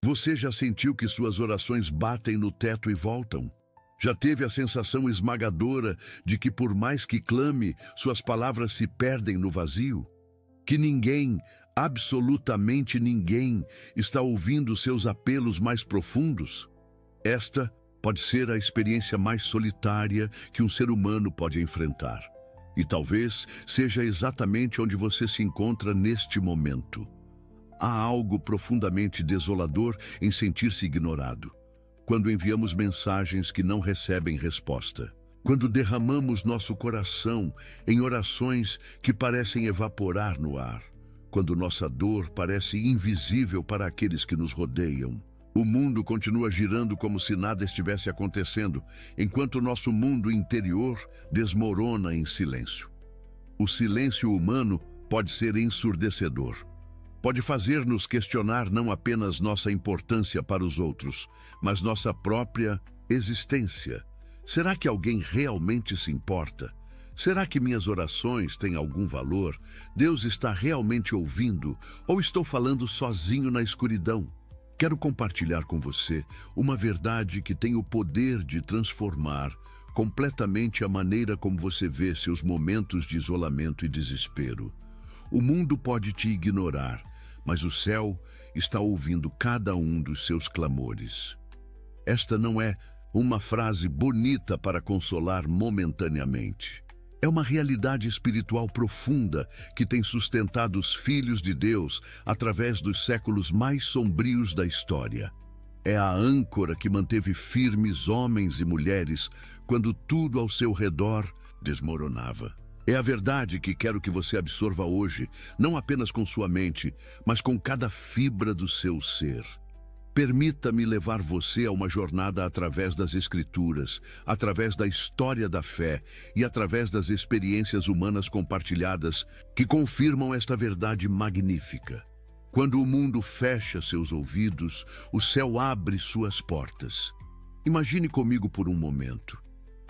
Você já sentiu que suas orações batem no teto e voltam? Já teve a sensação esmagadora de que, por mais que clame, suas palavras se perdem no vazio? Que ninguém, absolutamente ninguém, está ouvindo seus apelos mais profundos? Esta pode ser a experiência mais solitária que um ser humano pode enfrentar. E talvez seja exatamente onde você se encontra neste momento. Há algo profundamente desolador em sentir-se ignorado. Quando enviamos mensagens que não recebem resposta. Quando derramamos nosso coração em orações que parecem evaporar no ar. Quando nossa dor parece invisível para aqueles que nos rodeiam. O mundo continua girando como se nada estivesse acontecendo, enquanto nosso mundo interior desmorona em silêncio. O silêncio humano pode ser ensurdecedor. Pode fazer-nos questionar não apenas nossa importância para os outros, mas nossa própria existência. Será que alguém realmente se importa? Será que minhas orações têm algum valor? Deus está realmente ouvindo ou estou falando sozinho na escuridão? Quero compartilhar com você uma verdade que tem o poder de transformar completamente a maneira como você vê seus momentos de isolamento e desespero. O mundo pode te ignorar, mas o céu está ouvindo cada um dos seus clamores. Esta não é uma frase bonita para consolar momentaneamente. É uma realidade espiritual profunda que tem sustentado os filhos de Deus através dos séculos mais sombrios da história. É a âncora que manteve firmes homens e mulheres quando tudo ao seu redor desmoronava. É a verdade que quero que você absorva hoje, não apenas com sua mente, mas com cada fibra do seu ser. Permita-me levar você a uma jornada através das Escrituras, através da história da fé e através das experiências humanas compartilhadas que confirmam esta verdade magnífica. Quando o mundo fecha seus ouvidos, o céu abre suas portas. Imagine comigo por um momento.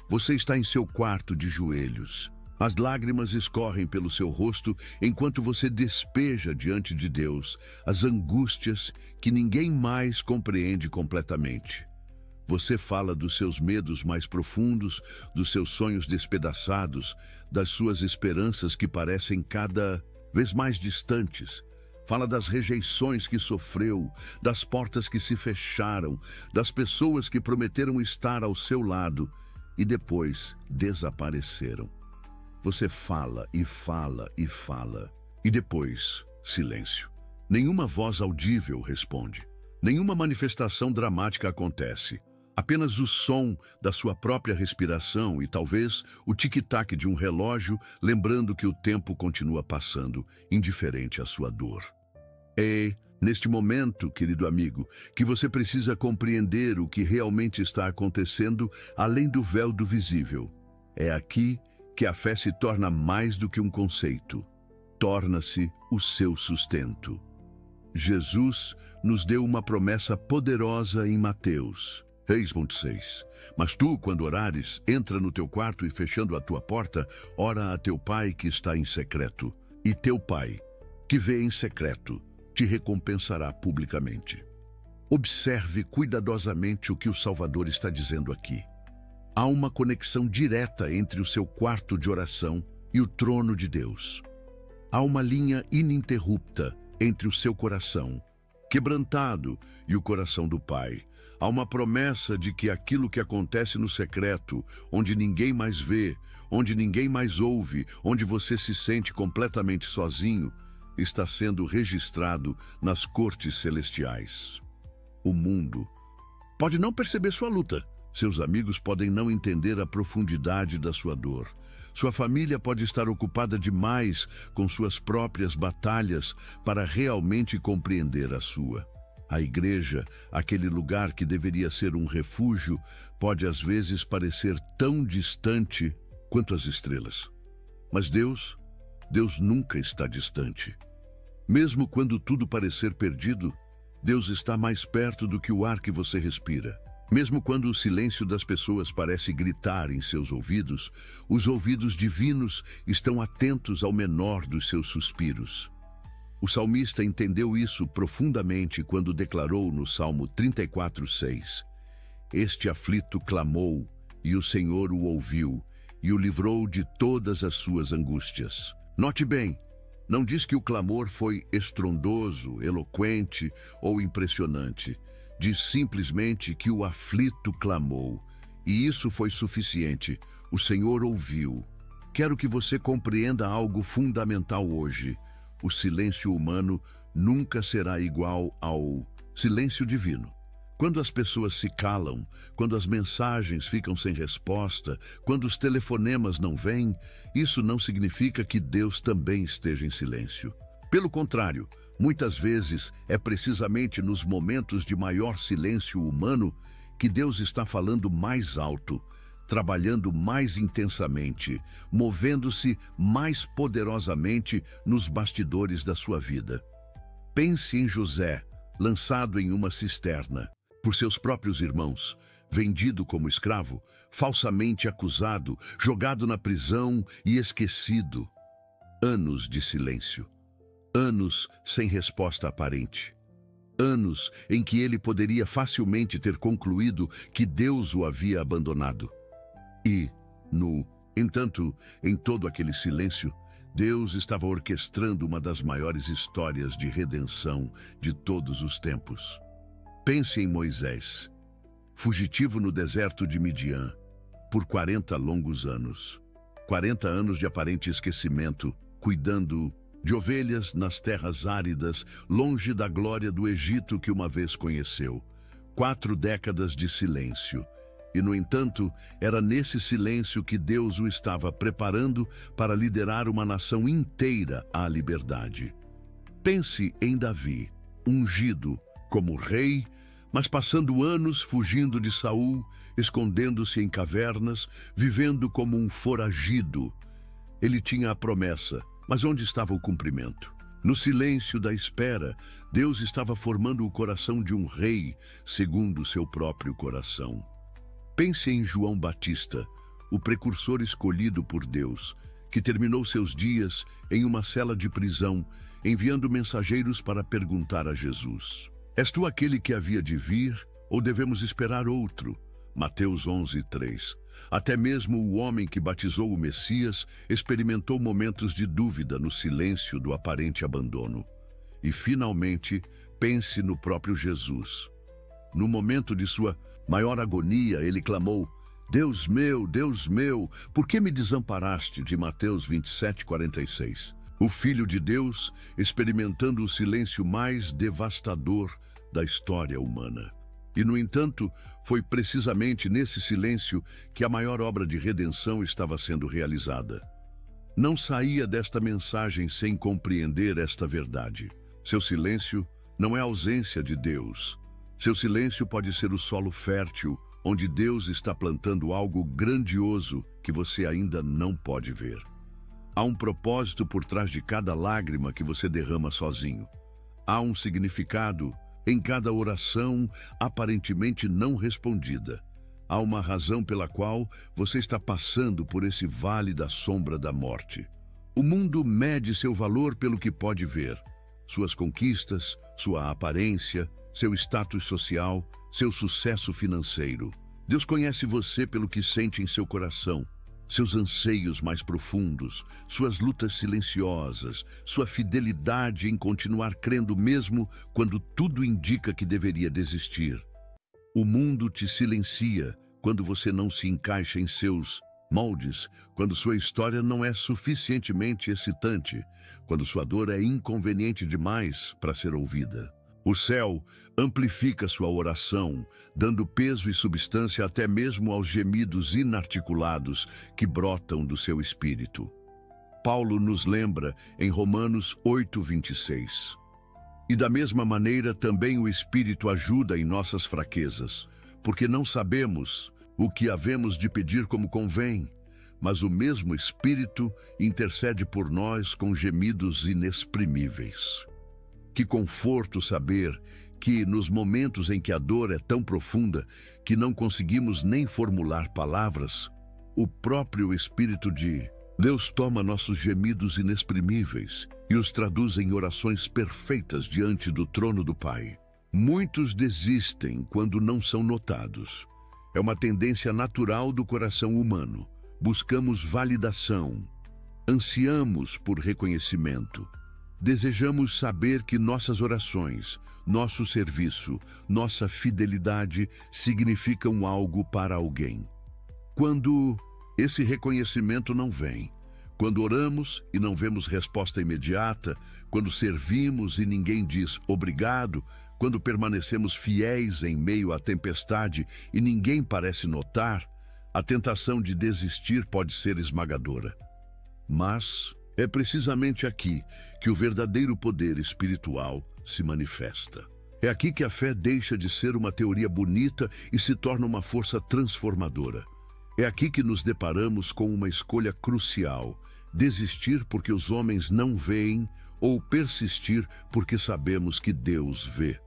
Você está em seu quarto de joelhos. As lágrimas escorrem pelo seu rosto enquanto você despeja diante de Deus as angústias que ninguém mais compreende completamente. Você fala dos seus medos mais profundos, dos seus sonhos despedaçados, das suas esperanças que parecem cada vez mais distantes. Fala das rejeições que sofreu, das portas que se fecharam, das pessoas que prometeram estar ao seu lado e depois desapareceram. Você fala e fala e fala, e depois, silêncio. Nenhuma voz audível responde. Nenhuma manifestação dramática acontece. Apenas o som da sua própria respiração e talvez o tic-tac de um relógio, lembrando que o tempo continua passando, indiferente à sua dor. É neste momento, querido amigo, que você precisa compreender o que realmente está acontecendo além do véu do visível. É aqui que a fé se torna mais do que um conceito, torna-se o seu sustento. Jesus nos deu uma promessa poderosa em Mateus 6:6. Mas tu, quando orares, entra no teu quarto e fechando a tua porta, ora a teu pai que está em secreto, e teu pai, que vê em secreto, te recompensará publicamente. Observe cuidadosamente o que o Salvador está dizendo aqui. Há uma conexão direta entre o seu quarto de oração e o trono de Deus. Há uma linha ininterrupta entre o seu coração, quebrantado, e o coração do Pai. Há uma promessa de que aquilo que acontece no secreto, onde ninguém mais vê, onde ninguém mais ouve, onde você se sente completamente sozinho, está sendo registrado nas cortes celestiais. O mundo pode não perceber sua luta. Seus amigos podem não entender a profundidade da sua dor. Sua família pode estar ocupada demais com suas próprias batalhas para realmente compreender a sua. A igreja, aquele lugar que deveria ser um refúgio, pode às vezes parecer tão distante quanto as estrelas. Mas Deus nunca está distante. Mesmo quando tudo parecer perdido, Deus está mais perto do que o ar que você respira. Mesmo quando o silêncio das pessoas parece gritar em seus ouvidos, os ouvidos divinos estão atentos ao menor dos seus suspiros. O salmista entendeu isso profundamente quando declarou no Salmo 34:6: Este aflito clamou, e o Senhor o ouviu, e o livrou de todas as suas angústias. Note bem, não diz que o clamor foi estrondoso, eloquente ou impressionante. Diz simplesmente que o aflito clamou, e isso foi suficiente. O Senhor ouviu. Quero que você compreenda algo fundamental hoje. O silêncio humano nunca será igual ao silêncio divino. Quando as pessoas se calam, quando as mensagens ficam sem resposta, quando os telefonemas não vêm, isso não significa que Deus também esteja em silêncio. Pelo contrário, muitas vezes é precisamente nos momentos de maior silêncio humano que Deus está falando mais alto, trabalhando mais intensamente, movendo-se mais poderosamente nos bastidores da sua vida. Pense em José, lançado em uma cisterna por seus próprios irmãos, vendido como escravo, falsamente acusado, jogado na prisão e esquecido. Anos de silêncio. Anos sem resposta aparente. Anos em que ele poderia facilmente ter concluído que Deus o havia abandonado. E, no entanto, em todo aquele silêncio, Deus estava orquestrando uma das maiores histórias de redenção de todos os tempos. Pense em Moisés, fugitivo no deserto de Midian, por 40 longos anos. 40 anos de aparente esquecimento, cuidando de ovelhas nas terras áridas, longe da glória do Egito que uma vez conheceu. 4 décadas de silêncio. E, no entanto, era nesse silêncio que Deus o estava preparando para liderar uma nação inteira à liberdade. Pense em Davi, ungido como rei, mas passando anos fugindo de Saul, escondendo-se em cavernas, vivendo como um foragido. Ele tinha a promessa, mas onde estava o cumprimento? No silêncio da espera, Deus estava formando o coração de um rei, segundo o seu próprio coração. Pense em João Batista, o precursor escolhido por Deus, que terminou seus dias em uma cela de prisão, enviando mensageiros para perguntar a Jesus: És tu aquele que havia de vir, ou devemos esperar outro? Mateus 11:3. Até mesmo o homem que batizou o Messias experimentou momentos de dúvida no silêncio do aparente abandono. E, finalmente, pense no próprio Jesus. No momento de sua maior agonia, ele clamou: Deus meu, por que me desamparaste? De Mateus 27:46. O Filho de Deus experimentando o silêncio mais devastador da história humana. E, no entanto, foi precisamente nesse silêncio que a maior obra de redenção estava sendo realizada. Não saía desta mensagem sem compreender esta verdade. Seu silêncio não é ausência de Deus. Seu silêncio pode ser o solo fértil, onde Deus está plantando algo grandioso que você ainda não pode ver. Há um propósito por trás de cada lágrima que você derrama sozinho. Há um significado em cada oração aparentemente não respondida. Há uma razão pela qual você está passando por esse vale da sombra da morte. O mundo mede seu valor pelo que pode ver: suas conquistas, sua aparência, seu status social, seu sucesso financeiro. Deus conhece você pelo que sente em seu coração, seus anseios mais profundos, suas lutas silenciosas, sua fidelidade em continuar crendo mesmo quando tudo indica que deveria desistir. O mundo te silencia quando você não se encaixa em seus moldes, quando sua história não é suficientemente excitante, quando sua dor é inconveniente demais para ser ouvida. O céu amplifica sua oração, dando peso e substância até mesmo aos gemidos inarticulados que brotam do seu espírito. Paulo nos lembra em Romanos 8:26. E da mesma maneira também o Espírito ajuda em nossas fraquezas, porque não sabemos o que havemos de pedir como convém, mas o mesmo Espírito intercede por nós com gemidos inexprimíveis. Que conforto saber que, nos momentos em que a dor é tão profunda que não conseguimos nem formular palavras, o próprio Espírito de Deus toma nossos gemidos inexprimíveis e os traduz em orações perfeitas diante do trono do Pai. Muitos desistem quando não são notados. É uma tendência natural do coração humano. Buscamos validação, ansiamos por reconhecimento. Desejamos saber que nossas orações, nosso serviço, nossa fidelidade significam algo para alguém. Quando esse reconhecimento não vem, quando oramos e não vemos resposta imediata, quando servimos e ninguém diz obrigado, quando permanecemos fiéis em meio à tempestade e ninguém parece notar, a tentação de desistir pode ser esmagadora. Mas é precisamente aqui que o verdadeiro poder espiritual se manifesta. É aqui que a fé deixa de ser uma teoria bonita e se torna uma força transformadora. É aqui que nos deparamos com uma escolha crucial: desistir porque os homens não veem ou persistir porque sabemos que Deus vê.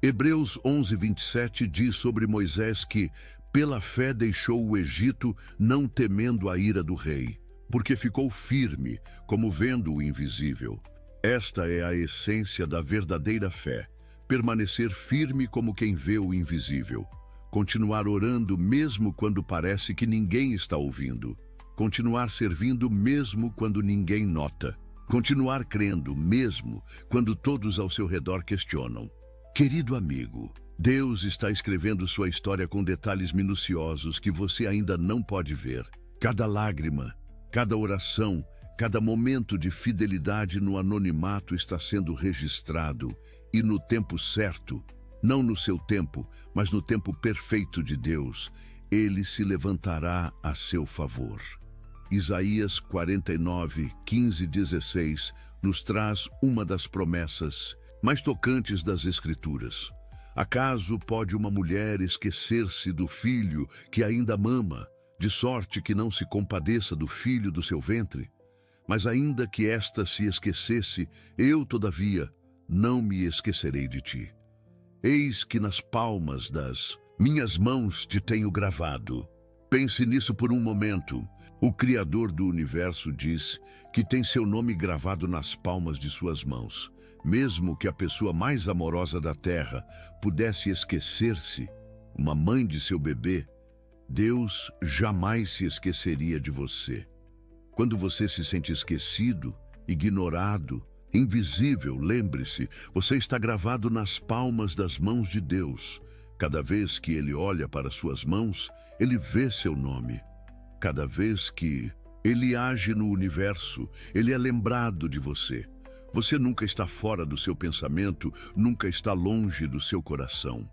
Hebreus 11:27 diz sobre Moisés que, pela fé, deixou o Egito, não temendo a ira do rei, porque ficou firme, como vendo o invisível. Esta é a essência da verdadeira fé: permanecer firme como quem vê o invisível. Continuar orando mesmo quando parece que ninguém está ouvindo. Continuar servindo mesmo quando ninguém nota. Continuar crendo mesmo quando todos ao seu redor questionam. Querido amigo, Deus está escrevendo sua história com detalhes minuciosos que você ainda não pode ver. Cada lágrima, cada oração, cada momento de fidelidade no anonimato está sendo registrado, e no tempo certo, não no seu tempo, mas no tempo perfeito de Deus, Ele se levantará a seu favor. Isaías 49, 15, 16 nos traz uma das promessas mais tocantes das Escrituras. Acaso pode uma mulher esquecer-se do filho que ainda mama, de sorte que não se compadeça do filho do seu ventre? Mas ainda que esta se esquecesse, eu, todavia, não me esquecerei de ti. Eis que nas palmas das minhas mãos te tenho gravado. Pense nisso por um momento. O Criador do universo diz que tem seu nome gravado nas palmas de suas mãos. Mesmo que a pessoa mais amorosa da terra pudesse esquecer-se, uma mãe de seu bebê, Deus jamais se esqueceria de você. Quando você se sente esquecido, ignorado, invisível, lembre-se, você está gravado nas palmas das mãos de Deus. Cada vez que Ele olha para suas mãos, Ele vê seu nome. Cada vez que Ele age no universo, Ele é lembrado de você. Você nunca está fora do seu pensamento, nunca está longe do seu coração.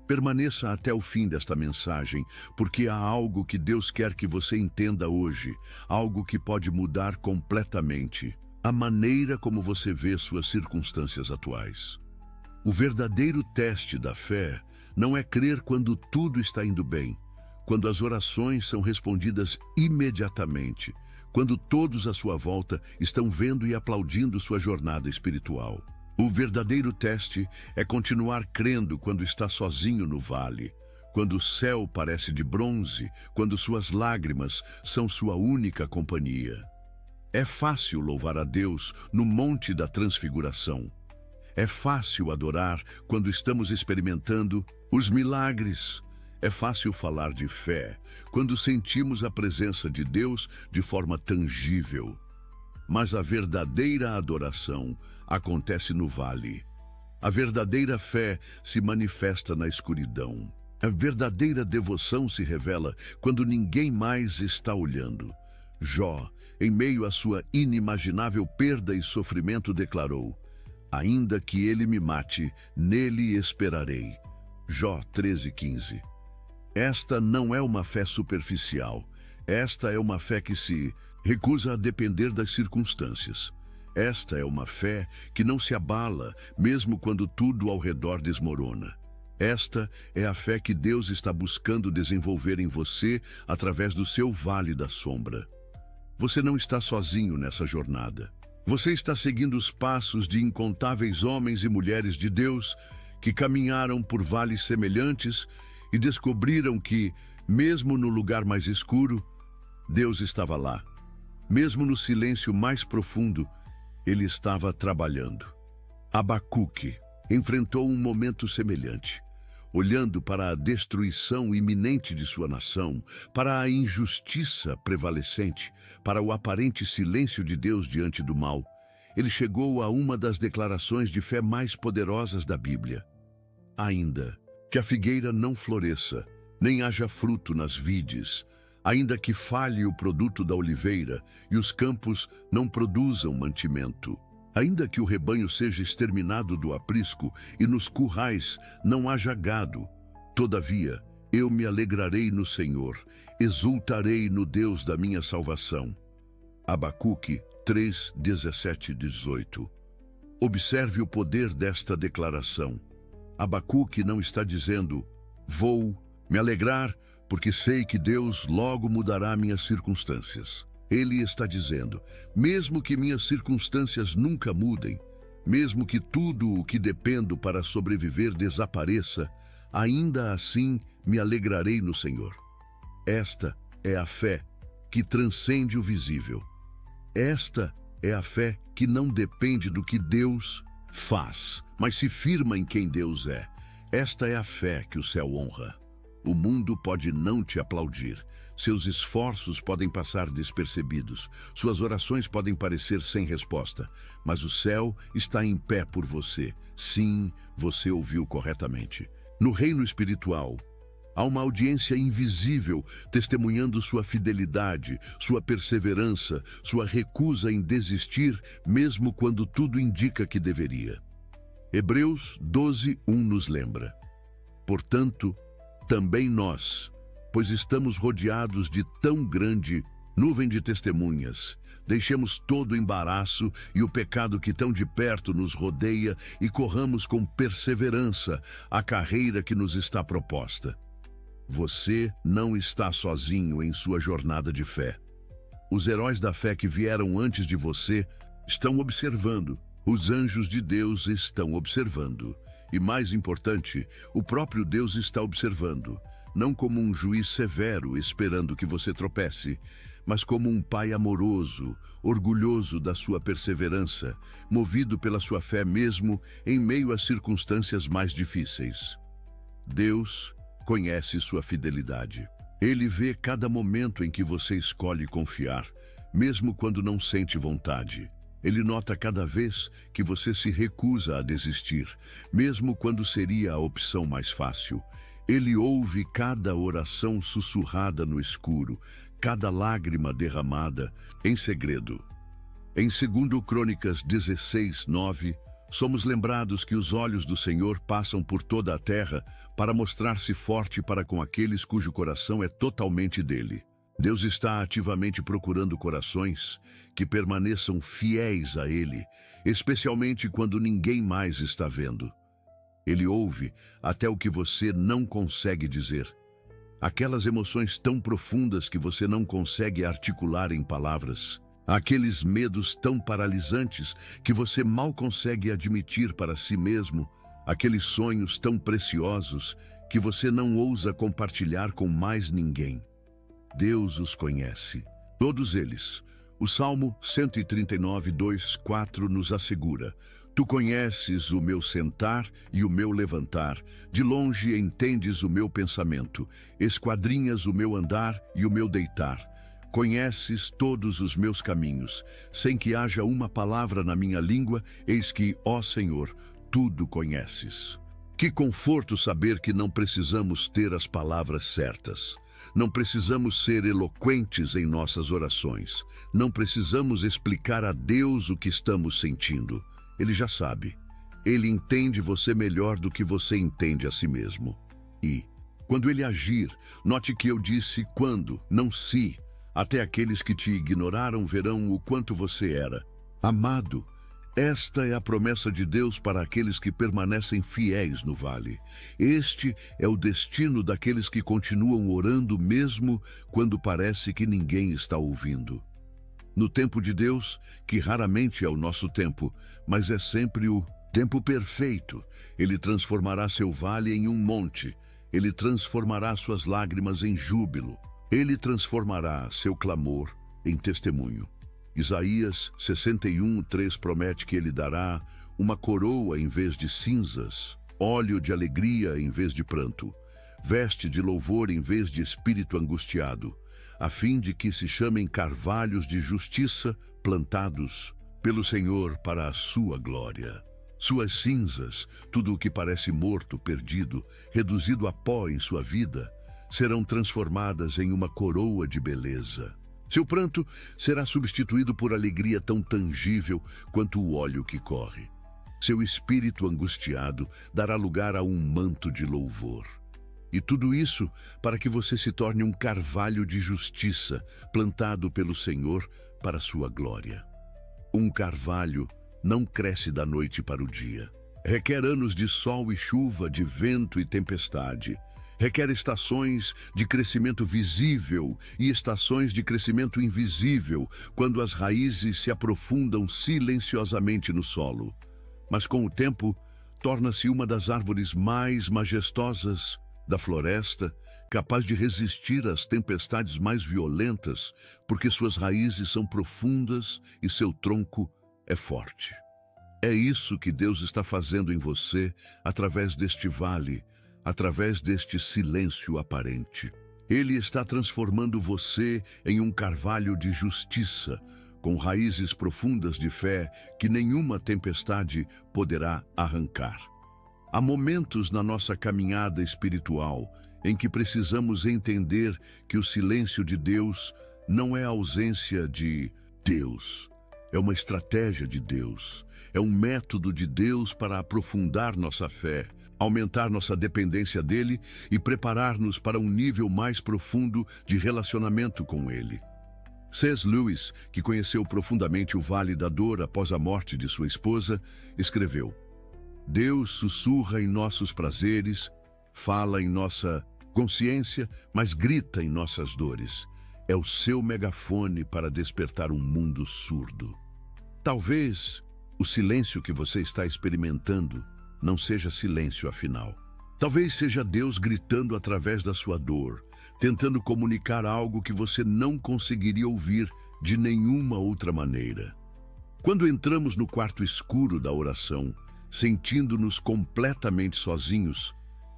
Permaneça até o fim desta mensagem, porque há algo que Deus quer que você entenda hoje, algo que pode mudar completamente a maneira como você vê suas circunstâncias atuais. O verdadeiro teste da fé não é crer quando tudo está indo bem, quando as orações são respondidas imediatamente, quando todos à sua volta estão vendo e aplaudindo sua jornada espiritual. O verdadeiro teste é continuar crendo quando está sozinho no vale, quando o céu parece de bronze, quando suas lágrimas são sua única companhia. É fácil louvar a Deus no Monte da Transfiguração. É fácil adorar quando estamos experimentando os milagres. É fácil falar de fé quando sentimos a presença de Deus de forma tangível. Mas a verdadeira adoração acontece no vale. A verdadeira fé se manifesta na escuridão. A verdadeira devoção se revela quando ninguém mais está olhando. Jó, em meio à sua inimaginável perda e sofrimento, declarou: ainda que ele me mate, nele esperarei. Jó 13:15. Esta não é uma fé superficial. Esta é uma fé que se recusa a depender das circunstâncias. Esta é uma fé que não se abala, mesmo quando tudo ao redor desmorona. Esta é a fé que Deus está buscando desenvolver em você através do seu vale da sombra. Você não está sozinho nessa jornada. Você está seguindo os passos de incontáveis homens e mulheres de Deus que caminharam por vales semelhantes e descobriram que, mesmo no lugar mais escuro, Deus estava lá. Mesmo no silêncio mais profundo, ele estava trabalhando. Abacuque enfrentou um momento semelhante, olhando para a destruição iminente de sua nação, para a injustiça prevalecente, para o aparente silêncio de Deus diante do mal. Ele chegou a uma das declarações de fé mais poderosas da Bíblia. Ainda que a figueira não floresça, nem haja fruto nas vides, ainda que falhe o produto da oliveira e os campos não produzam mantimento, ainda que o rebanho seja exterminado do aprisco e nos currais não haja gado, todavia eu me alegrarei no Senhor, exultarei no Deus da minha salvação. Abacuque 3, 17 e 18. Observe o poder desta declaração. Abacuque não está dizendo, vou me alegrar porque sei que Deus logo mudará minhas circunstâncias. Ele está dizendo, mesmo que minhas circunstâncias nunca mudem, mesmo que tudo o que dependo para sobreviver desapareça, ainda assim me alegrarei no Senhor. Esta é a fé que transcende o visível. Esta é a fé que não depende do que Deus faz, mas se firma em quem Deus é. Esta é a fé que o céu honra. O mundo pode não te aplaudir. Seus esforços podem passar despercebidos. Suas orações podem parecer sem resposta. Mas o céu está em pé por você. Sim, você ouviu corretamente. No reino espiritual, há uma audiência invisível testemunhando sua fidelidade, sua perseverança, sua recusa em desistir, mesmo quando tudo indica que deveria. Hebreus 12, 1 nos lembra. Portanto, também nós, pois estamos rodeados de tão grande nuvem de testemunhas, deixemos todo o embaraço e o pecado que tão de perto nos rodeia e corramos com perseverança a carreira que nos está proposta. Você não está sozinho em sua jornada de fé. Os heróis da fé que vieram antes de você estão observando. Os anjos de Deus estão observando. E mais importante, o próprio Deus está observando, não como um juiz severo esperando que você tropece, mas como um pai amoroso, orgulhoso da sua perseverança, movido pela sua fé mesmo em meio às circunstâncias mais difíceis. Deus conhece sua fidelidade. Ele vê cada momento em que você escolhe confiar, mesmo quando não sente vontade. Ele nota cada vez que você se recusa a desistir, mesmo quando seria a opção mais fácil. Ele ouve cada oração sussurrada no escuro, cada lágrima derramada em segredo. Em 2 Crônicas 16, 9, somos lembrados que os olhos do Senhor passam por toda a terra para mostrar-se forte para com aqueles cujo coração é totalmente dele. Deus está ativamente procurando corações que permaneçam fiéis a Ele, especialmente quando ninguém mais está vendo. Ele ouve até o que você não consegue dizer. Aquelas emoções tão profundas que você não consegue articular em palavras. Aqueles medos tão paralisantes que você mal consegue admitir para si mesmo. Aqueles sonhos tão preciosos que você não ousa compartilhar com mais ninguém. Deus os conhece, todos eles. O Salmo 139, 2, 4 nos assegura: Tu conheces o meu sentar e o meu levantar, de longe entendes o meu pensamento, esquadrinhas o meu andar e o meu deitar. Conheces todos os meus caminhos, sem que haja uma palavra na minha língua, eis que, ó Senhor, tudo conheces. Que conforto saber que não precisamos ter as palavras certas. Não precisamos ser eloquentes em nossas orações. Não precisamos explicar a Deus o que estamos sentindo. Ele já sabe. Ele entende você melhor do que você entende a si mesmo. E, quando ele agir, note que eu disse quando, não se. Até aqueles que te ignoraram verão o quanto você era. Amado, esta é a promessa de Deus para aqueles que permanecem fiéis no vale. Este é o destino daqueles que continuam orando mesmo quando parece que ninguém está ouvindo. No tempo de Deus, que raramente é o nosso tempo, mas é sempre o tempo perfeito, Ele transformará seu vale em um monte. Ele transformará suas lágrimas em júbilo. Ele transformará seu clamor em testemunho. Isaías 61:3 promete que ele dará uma coroa em vez de cinzas, óleo de alegria em vez de pranto, veste de louvor em vez de espírito angustiado, a fim de que se chamem carvalhos de justiça plantados pelo Senhor para a sua glória. Suas cinzas, tudo o que parece morto, perdido, reduzido a pó em sua vida, serão transformadas em uma coroa de beleza. Seu pranto será substituído por alegria tão tangível quanto o óleo que corre. Seu espírito angustiado dará lugar a um manto de louvor. E tudo isso para que você se torne um carvalho de justiça, plantado pelo Senhor para sua glória. Um carvalho não cresce da noite para o dia. Requer anos de sol e chuva, de vento e tempestade. Requer estações de crescimento visível e estações de crescimento invisível, quando as raízes se aprofundam silenciosamente no solo. Mas com o tempo, torna-se uma das árvores mais majestosas da floresta, capaz de resistir às tempestades mais violentas, porque suas raízes são profundas e seu tronco é forte. É isso que Deus está fazendo em você através deste vale, através deste silêncio aparente. Ele está transformando você em um carvalho de justiça, com raízes profundas de fé que nenhuma tempestade poderá arrancar. Há momentos na nossa caminhada espiritual em que precisamos entender que o silêncio de Deus não é a ausência de Deus. É uma estratégia de Deus, é um método de Deus para aprofundar nossa fé, aumentar nossa dependência dele e preparar-nos para um nível mais profundo de relacionamento com ele. C.S. Lewis, que conheceu profundamente o Vale da Dor após a morte de sua esposa, escreveu: Deus sussurra em nossos prazeres, fala em nossa consciência, mas grita em nossas dores. É o seu megafone para despertar um mundo surdo. Talvez o silêncio que você está experimentando não seja silêncio afinal. Talvez seja Deus gritando através da sua dor, tentando comunicar algo que você não conseguiria ouvir de nenhuma outra maneira. Quando entramos no quarto escuro da oração, sentindo-nos completamente sozinhos,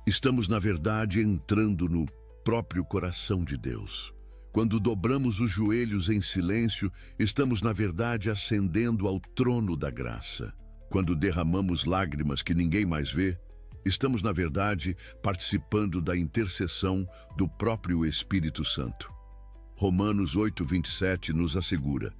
estamos, na verdade, entrando no próprio coração de Deus. Quando dobramos os joelhos em silêncio, estamos, na verdade, ascendendo ao trono da graça. Quando derramamos lágrimas que ninguém mais vê, estamos, na verdade, participando da intercessão do próprio Espírito Santo. Romanos 8:27 nos assegura: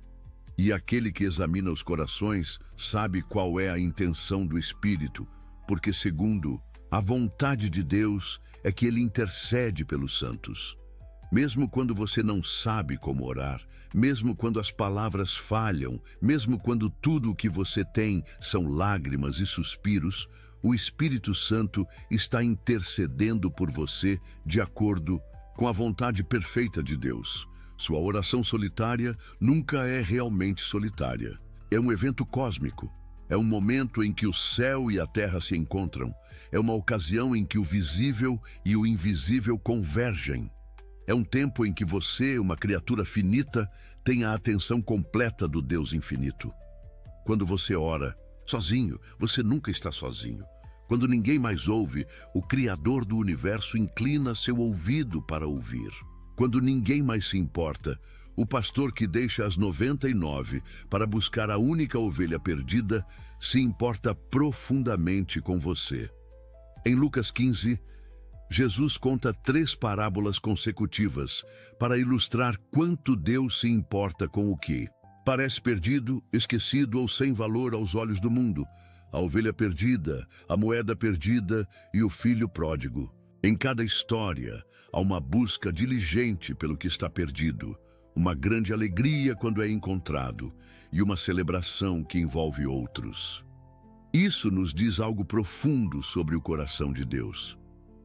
e aquele que examina os corações sabe qual é a intenção do Espírito, porque, segundo a vontade de Deus, é que ele intercede pelos santos. Mesmo quando você não sabe como orar, mesmo quando as palavras falham, mesmo quando tudo o que você tem são lágrimas e suspiros, o Espírito Santo está intercedendo por você de acordo com a vontade perfeita de Deus. Sua oração solitária nunca é realmente solitária. É um evento cósmico. É um momento em que o céu e a terra se encontram. É uma ocasião em que o visível e o invisível convergem. É um tempo em que você, uma criatura finita, tem a atenção completa do Deus infinito. Quando você ora sozinho, você nunca está sozinho. Quando ninguém mais ouve, o Criador do universo inclina seu ouvido para ouvir. Quando ninguém mais se importa, o pastor que deixa as 99 para buscar a única ovelha perdida se importa profundamente com você. Em Lucas 15, Jesus conta 3 parábolas consecutivas para ilustrar quanto Deus se importa com o que parece perdido, esquecido ou sem valor aos olhos do mundo: a ovelha perdida, a moeda perdida e o filho pródigo. Em cada história, há uma busca diligente pelo que está perdido, uma grande alegria quando é encontrado e uma celebração que envolve outros. Isso nos diz algo profundo sobre o coração de Deus.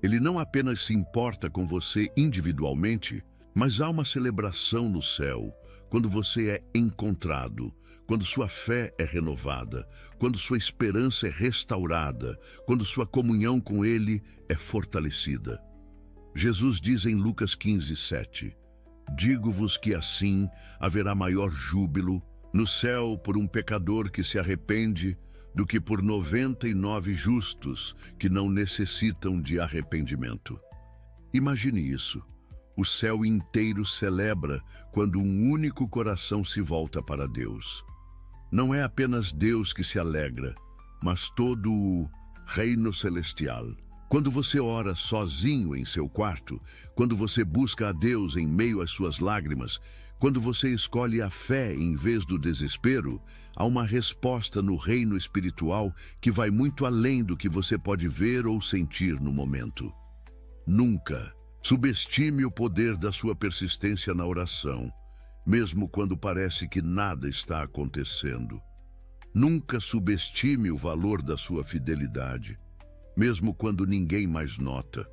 Ele não apenas se importa com você individualmente, mas há uma celebração no céu quando você é encontrado, quando sua fé é renovada, quando sua esperança é restaurada, quando sua comunhão com Ele é fortalecida. Jesus diz em Lucas 15:7, digo-vos que assim haverá maior júbilo no céu por um pecador que se arrepende do que por 99 justos que não necessitam de arrependimento. Imagine isso. O céu inteiro celebra quando um único coração se volta para Deus. Não é apenas Deus que se alegra, mas todo o reino celestial. Quando você ora sozinho em seu quarto, quando você busca a Deus em meio às suas lágrimas, quando você escolhe a fé em vez do desespero, há uma resposta no reino espiritual que vai muito além do que você pode ver ou sentir no momento. Nunca subestime o poder da sua persistência na oração, mesmo quando parece que nada está acontecendo. Nunca subestime o valor da sua fidelidade, mesmo quando ninguém mais nota.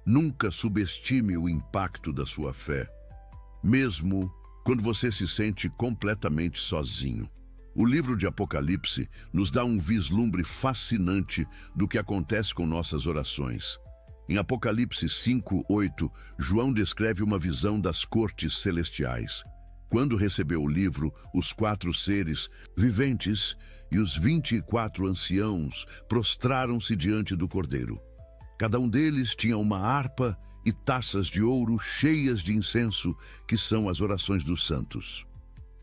Nunca subestime o impacto da sua fé, mesmo quando você se sente completamente sozinho. O livro de Apocalipse nos dá um vislumbre fascinante do que acontece com nossas orações. Em Apocalipse 5:8, João descreve uma visão das cortes celestiais. Quando recebeu o livro, os 4 seres viventes e os 24 anciãos prostraram-se diante do Cordeiro. Cada um deles tinha uma harpa e taças de ouro cheias de incenso, que são as orações dos santos.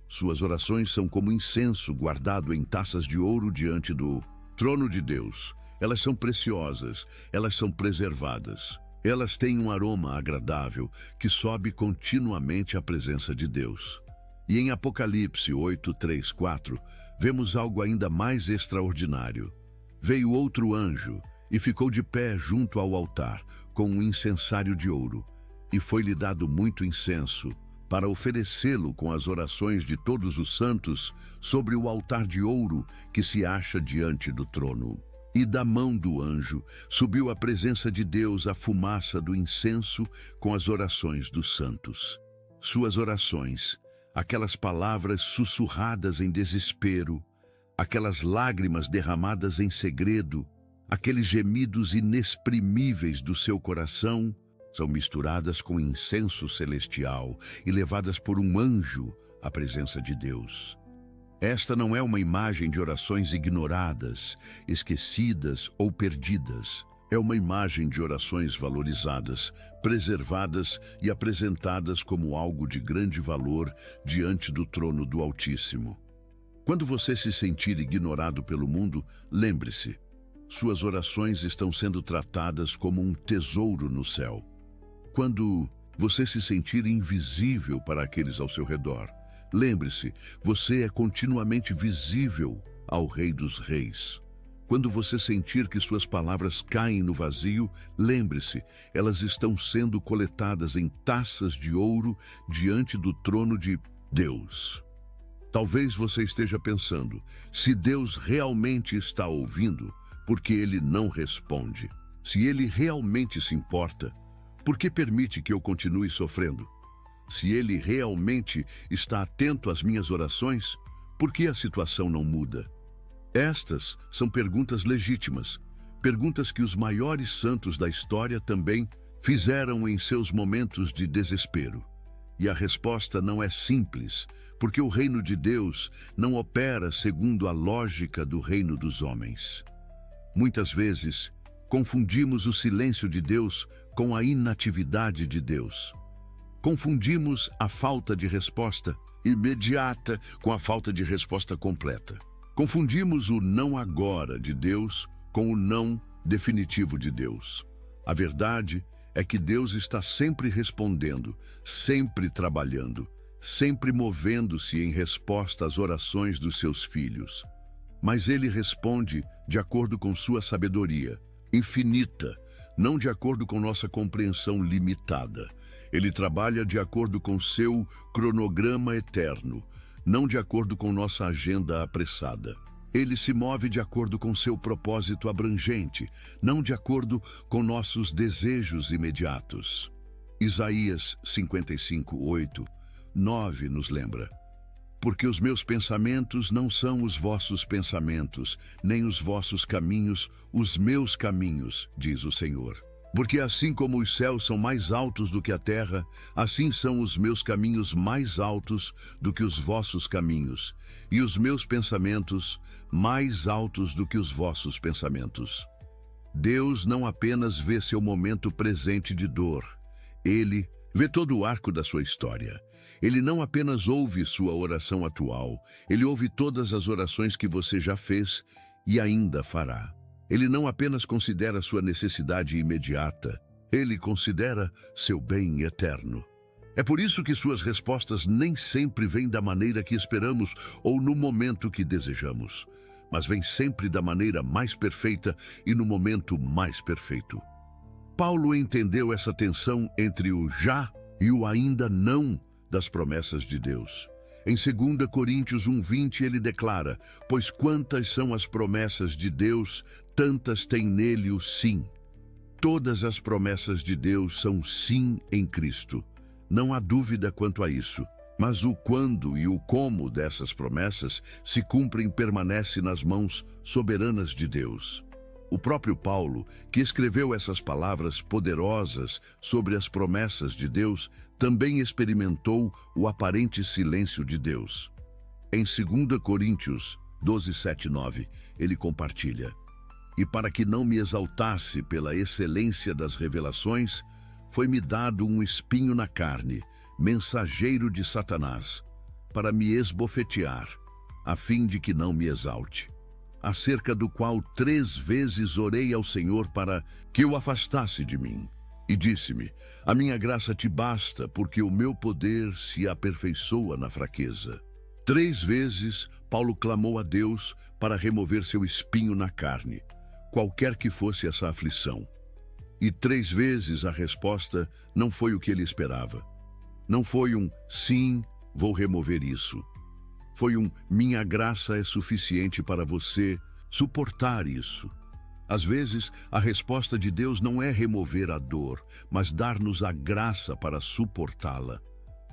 Suas orações são como incenso guardado em taças de ouro diante do trono de Deus. Elas são preciosas, elas são preservadas. Elas têm um aroma agradável que sobe continuamente à presença de Deus. E em Apocalipse 8:3-4, vemos algo ainda mais extraordinário. Veio outro anjo e ficou de pé junto ao altar, com um incensário de ouro, e foi-lhe dado muito incenso, para oferecê-lo com as orações de todos os santos sobre o altar de ouro que se acha diante do trono. E da mão do anjo subiu à presença de Deus a fumaça do incenso com as orações dos santos. Suas orações, aquelas palavras sussurradas em desespero, aquelas lágrimas derramadas em segredo, aqueles gemidos inexprimíveis do seu coração, são misturadas com incenso celestial e levadas por um anjo à presença de Deus. Esta não é uma imagem de orações ignoradas, esquecidas ou perdidas. É uma imagem de orações valorizadas, preservadas e apresentadas como algo de grande valor diante do trono do Altíssimo. Quando você se sentir ignorado pelo mundo, lembre-se, suas orações estão sendo tratadas como um tesouro no céu. Quando você se sentir invisível para aqueles ao seu redor, lembre-se, você é continuamente visível ao Rei dos Reis. Quando você sentir que suas palavras caem no vazio, lembre-se, elas estão sendo coletadas em taças de ouro diante do trono de Deus. Talvez você esteja pensando, se Deus realmente está ouvindo, por que Ele não responde? Se Ele realmente se importa, por que permite que eu continue sofrendo? Se Ele realmente está atento às minhas orações, por que a situação não muda? Estas são perguntas legítimas, perguntas que os maiores santos da história também fizeram em seus momentos de desespero. E a resposta não é simples, porque o reino de Deus não opera segundo a lógica do reino dos homens. Muitas vezes, confundimos o silêncio de Deus com a inatividade de Deus. Confundimos a falta de resposta imediata com a falta de resposta completa. Confundimos o não agora de Deus com o não definitivo de Deus. A verdade é que Deus está sempre respondendo, sempre trabalhando, sempre movendo-se em resposta às orações dos seus filhos. Mas Ele responde de acordo com sua sabedoria, infinita, não de acordo com nossa compreensão limitada. Ele trabalha de acordo com seu cronograma eterno, não de acordo com nossa agenda apressada. Ele se move de acordo com seu propósito abrangente, não de acordo com nossos desejos imediatos. Isaías 55:8, 9 nos lembra: porque os meus pensamentos não são os vossos pensamentos, nem os vossos caminhos os meus caminhos, diz o Senhor. Porque assim como os céus são mais altos do que a terra, assim são os meus caminhos mais altos do que os vossos caminhos, e os meus pensamentos mais altos do que os vossos pensamentos. Deus não apenas vê seu momento presente de dor, Ele vê todo o arco da sua história. Ele não apenas ouve sua oração atual, Ele ouve todas as orações que você já fez e ainda fará. Ele não apenas considera sua necessidade imediata, Ele considera seu bem eterno. É por isso que suas respostas nem sempre vêm da maneira que esperamos ou no momento que desejamos, mas vêm sempre da maneira mais perfeita e no momento mais perfeito. Paulo entendeu essa tensão entre o já e o ainda não das promessas de Deus. Em 2 Coríntios 1:20 ele declara: pois quantas são as promessas de Deus, tantas tem nele o sim. Todas as promessas de Deus são sim em Cristo. Não há dúvida quanto a isso. Mas o quando e o como dessas promessas se cumprem permanece nas mãos soberanas de Deus. O próprio Paulo, que escreveu essas palavras poderosas sobre as promessas de Deus, também experimentou o aparente silêncio de Deus. Em 2 Coríntios 12:7-9, ele compartilha: e para que não me exaltasse pela excelência das revelações, foi-me dado um espinho na carne, mensageiro de Satanás, para me esbofetear, a fim de que não me exalte. Acerca do qual 3 vezes orei ao Senhor para que o afastasse de mim. E disse-me: a minha graça te basta, porque o meu poder se aperfeiçoa na fraqueza. 3 vezes Paulo clamou a Deus para remover seu espinho na carne, qualquer que fosse essa aflição. E 3 vezes a resposta não foi o que ele esperava. Não foi um sim, vou remover isso. Foi um minha graça é suficiente para você suportar isso. Às vezes, a resposta de Deus não é remover a dor, mas dar-nos a graça para suportá-la.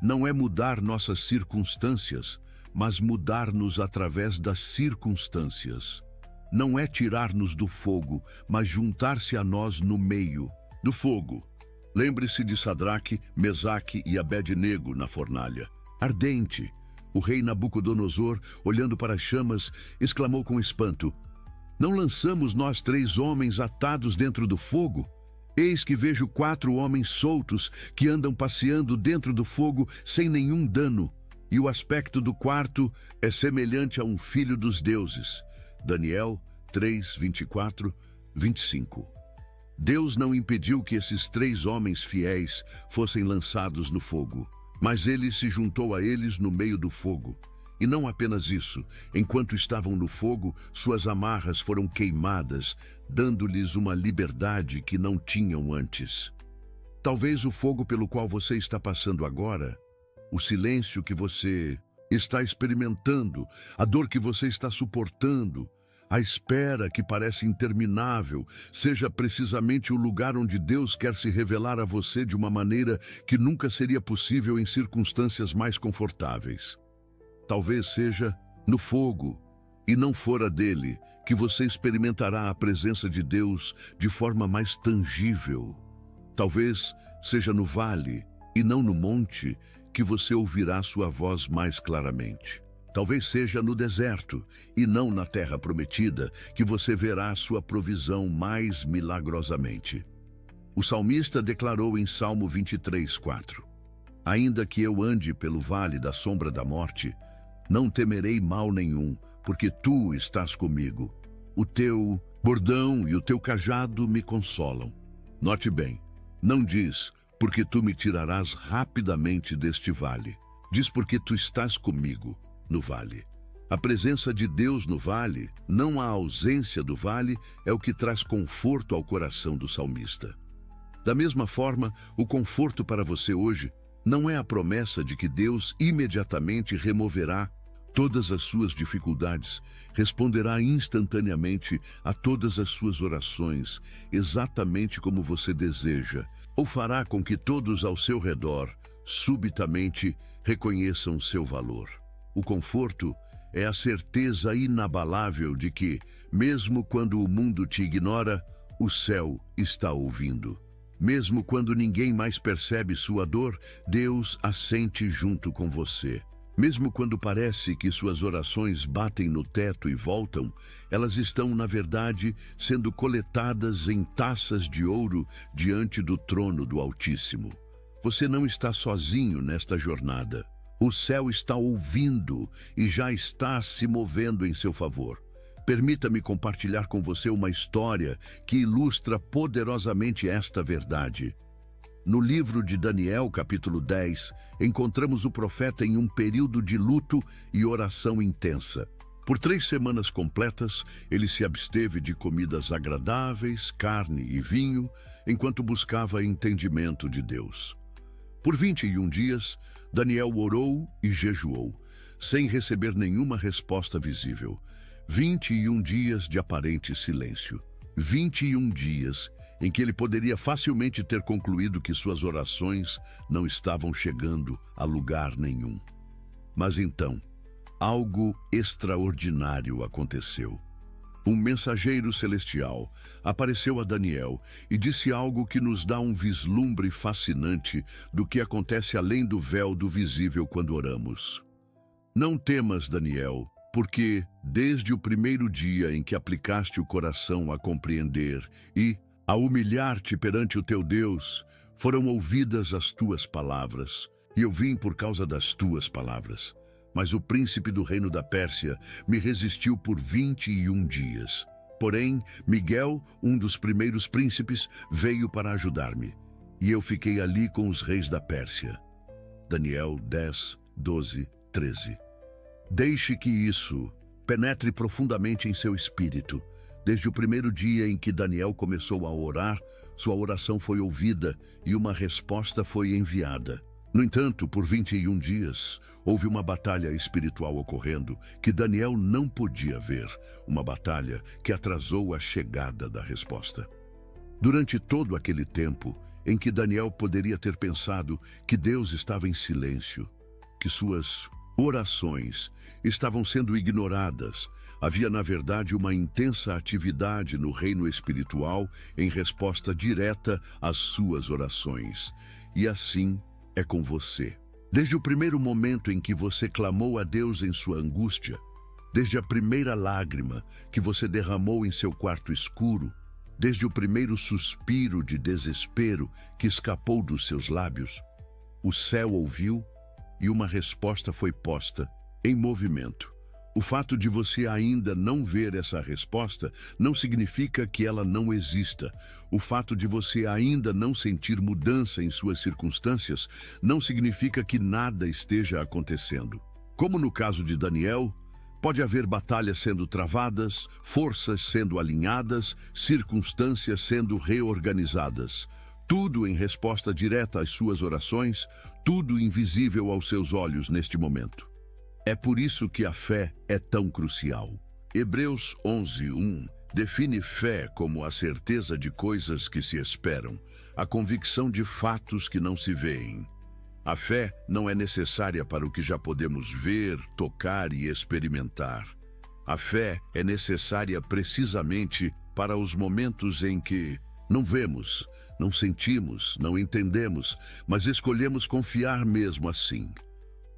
Não é mudar nossas circunstâncias, mas mudar-nos através das circunstâncias. Não é tirar-nos do fogo, mas juntar-se a nós no meio do fogo. Lembre-se de Sadraque, Mesaque e Abed-nego na fornalha. Ardente, o rei Nabucodonosor, olhando para as chamas, exclamou com espanto: não lançamos nós 3 homens atados dentro do fogo? Eis que vejo 4 homens soltos que andam passeando dentro do fogo sem nenhum dano, e o aspecto do quarto é semelhante a um filho dos deuses. Daniel 3:24-25. Deus não impediu que esses 3 homens fiéis fossem lançados no fogo, mas ele se juntou a eles no meio do fogo. E não apenas isso, enquanto estavam no fogo, suas amarras foram queimadas, dando-lhes uma liberdade que não tinham antes. Talvez o fogo pelo qual você está passando agora, o silêncio que você está experimentando, a dor que você está suportando, a espera que parece interminável, seja precisamente o lugar onde Deus quer se revelar a você de uma maneira que nunca seria possível em circunstâncias mais confortáveis. Talvez seja no fogo, e não fora dele, que você experimentará a presença de Deus de forma mais tangível. Talvez seja no vale, e não no monte, que você ouvirá sua voz mais claramente. Talvez seja no deserto, e não na terra prometida, que você verá sua provisão mais milagrosamente. O salmista declarou em Salmo 23:4: ainda que eu ande pelo vale da sombra da morte, não temerei mal nenhum, porque tu estás comigo. O teu bordão e o teu cajado me consolam. Note bem, não diz, porque tu me tirarás rapidamente deste vale. Diz, porque tu estás comigo no vale. A presença de Deus no vale, não a ausência do vale, é o que traz conforto ao coração do salmista. Da mesma forma, o conforto para você hoje não é a promessa de que Deus imediatamente removerá todas as suas dificuldades, responderá instantaneamente a todas as suas orações, exatamente como você deseja, ou fará com que todos ao seu redor, subitamente, reconheçam seu valor. O conforto é a certeza inabalável de que, mesmo quando o mundo te ignora, o céu está ouvindo. Mesmo quando ninguém mais percebe sua dor, Deus a sente junto com você. Mesmo quando parece que suas orações batem no teto e voltam, elas estão, na verdade, sendo coletadas em taças de ouro diante do trono do Altíssimo. Você não está sozinho nesta jornada. O céu está ouvindo e já está se movendo em seu favor. Permita-me compartilhar com você uma história que ilustra poderosamente esta verdade. No livro de Daniel, capítulo 10, encontramos o profeta em um período de luto e oração intensa. Por 3 semanas completas, ele se absteve de comidas agradáveis, carne e vinho, enquanto buscava entendimento de Deus. Por 21 dias, Daniel orou e jejuou, sem receber nenhuma resposta visível. 21 dias de aparente silêncio. 21 dias em que ele poderia facilmente ter concluído que suas orações não estavam chegando a lugar nenhum. Mas então, algo extraordinário aconteceu. Um mensageiro celestial apareceu a Daniel e disse algo que nos dá um vislumbre fascinante do que acontece além do véu do visível quando oramos. Não temas, Daniel, porque desde o primeiro dia em que aplicaste o coração a compreender e a humilhar-te perante o teu Deus, foram ouvidas as tuas palavras, e eu vim por causa das tuas palavras. Mas o príncipe do reino da Pérsia me resistiu por 21 dias. Porém, Miguel, um dos primeiros príncipes, veio para ajudar-me, e eu fiquei ali com os reis da Pérsia. Daniel 10, 12, 13. Deixe que isso penetre profundamente em seu espírito. Desde o primeiro dia em que Daniel começou a orar, sua oração foi ouvida e uma resposta foi enviada. No entanto, por 21 dias, houve uma batalha espiritual ocorrendo que Daniel não podia ver, uma batalha que atrasou a chegada da resposta. Durante todo aquele tempo em que Daniel poderia ter pensado que Deus estava em silêncio, que suas orações estavam sendo ignoradas, havia na verdade uma intensa atividade no reino espiritual em resposta direta às suas orações. E assim é com você. Desde o primeiro momento em que você clamou a Deus em sua angústia, desde a primeira lágrima que você derramou em seu quarto escuro, desde o primeiro suspiro de desespero que escapou dos seus lábios, o céu ouviu e uma resposta foi posta em movimento. O fato de você ainda não ver essa resposta não significa que ela não exista. O fato de você ainda não sentir mudança em suas circunstâncias não significa que nada esteja acontecendo. Como no caso de Daniel, pode haver batalhas sendo travadas, forças sendo alinhadas, circunstâncias sendo reorganizadas. Tudo em resposta direta às suas orações, tudo invisível aos seus olhos neste momento. É por isso que a fé é tão crucial. Hebreus 11:1 define fé como a certeza de coisas que se esperam, a convicção de fatos que não se veem. A fé não é necessária para o que já podemos ver, tocar e experimentar. A fé é necessária precisamente para os momentos em que não vemos, não sentimos, não entendemos, mas escolhemos confiar mesmo assim.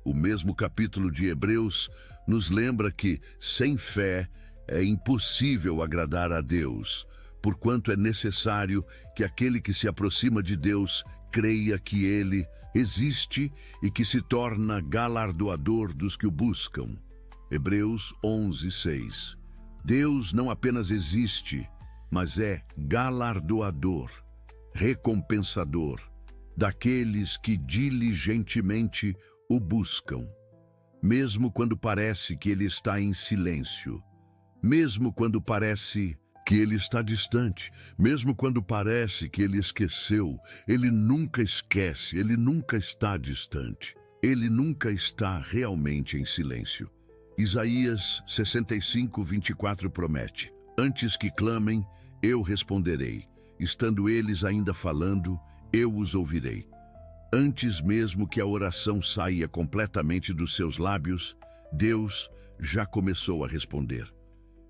O mesmo capítulo de Hebreus nos lembra que, sem fé, é impossível agradar a Deus, porquanto é necessário que aquele que se aproxima de Deus creia que Ele existe e que se torna galardoador dos que o buscam. Hebreus 11:6. Deus não apenas existe, mas é galardoador, recompensador daqueles que diligentemente o buscam, mesmo quando parece que ele está em silêncio, mesmo quando parece que ele está distante, mesmo quando parece que ele esqueceu, ele nunca esquece, ele nunca está distante, ele nunca está realmente em silêncio. Isaías 65:24 promete: antes que clamem, eu responderei, estando eles ainda falando, eu os ouvirei. Antes mesmo que a oração saia completamente dos seus lábios, Deus já começou a responder.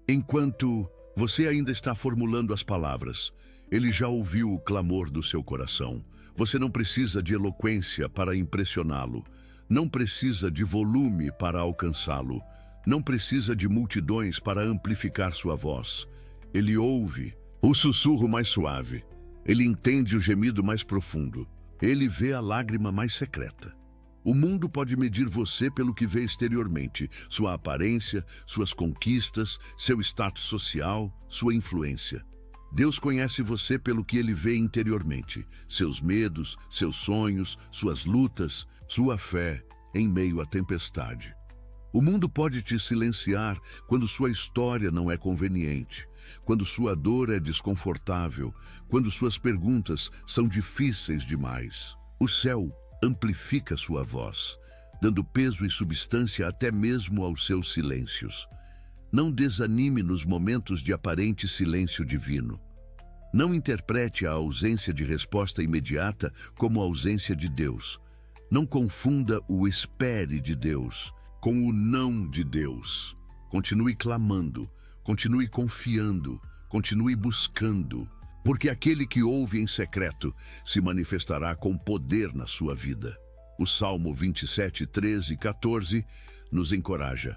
Enquanto você ainda está formulando as palavras, Ele já ouviu o clamor do seu coração. Você não precisa de eloquência para impressioná-lo. Não precisa de volume para alcançá-lo. Não precisa de multidões para amplificar sua voz. Ele ouve o sussurro mais suave. Ele entende o gemido mais profundo. Ele vê a lágrima mais secreta. O mundo pode medir você pelo que vê exteriormente, sua aparência, suas conquistas, seu status social, sua influência. Deus conhece você pelo que ele vê interiormente, seus medos, seus sonhos, suas lutas, sua fé em meio à tempestade. O mundo pode te silenciar quando sua história não é conveniente, quando sua dor é desconfortável, quando suas perguntas são difíceis demais. O céu amplifica sua voz, dando peso e substância até mesmo aos seus silêncios. Não desanime nos momentos de aparente silêncio divino. Não interprete a ausência de resposta imediata como ausência de Deus. Não confunda o espere de Deus com o não de Deus. Continue clamando, continue confiando, continue buscando, porque aquele que ouve em secreto se manifestará com poder na sua vida. O Salmo 27, 13 e 14 nos encoraja.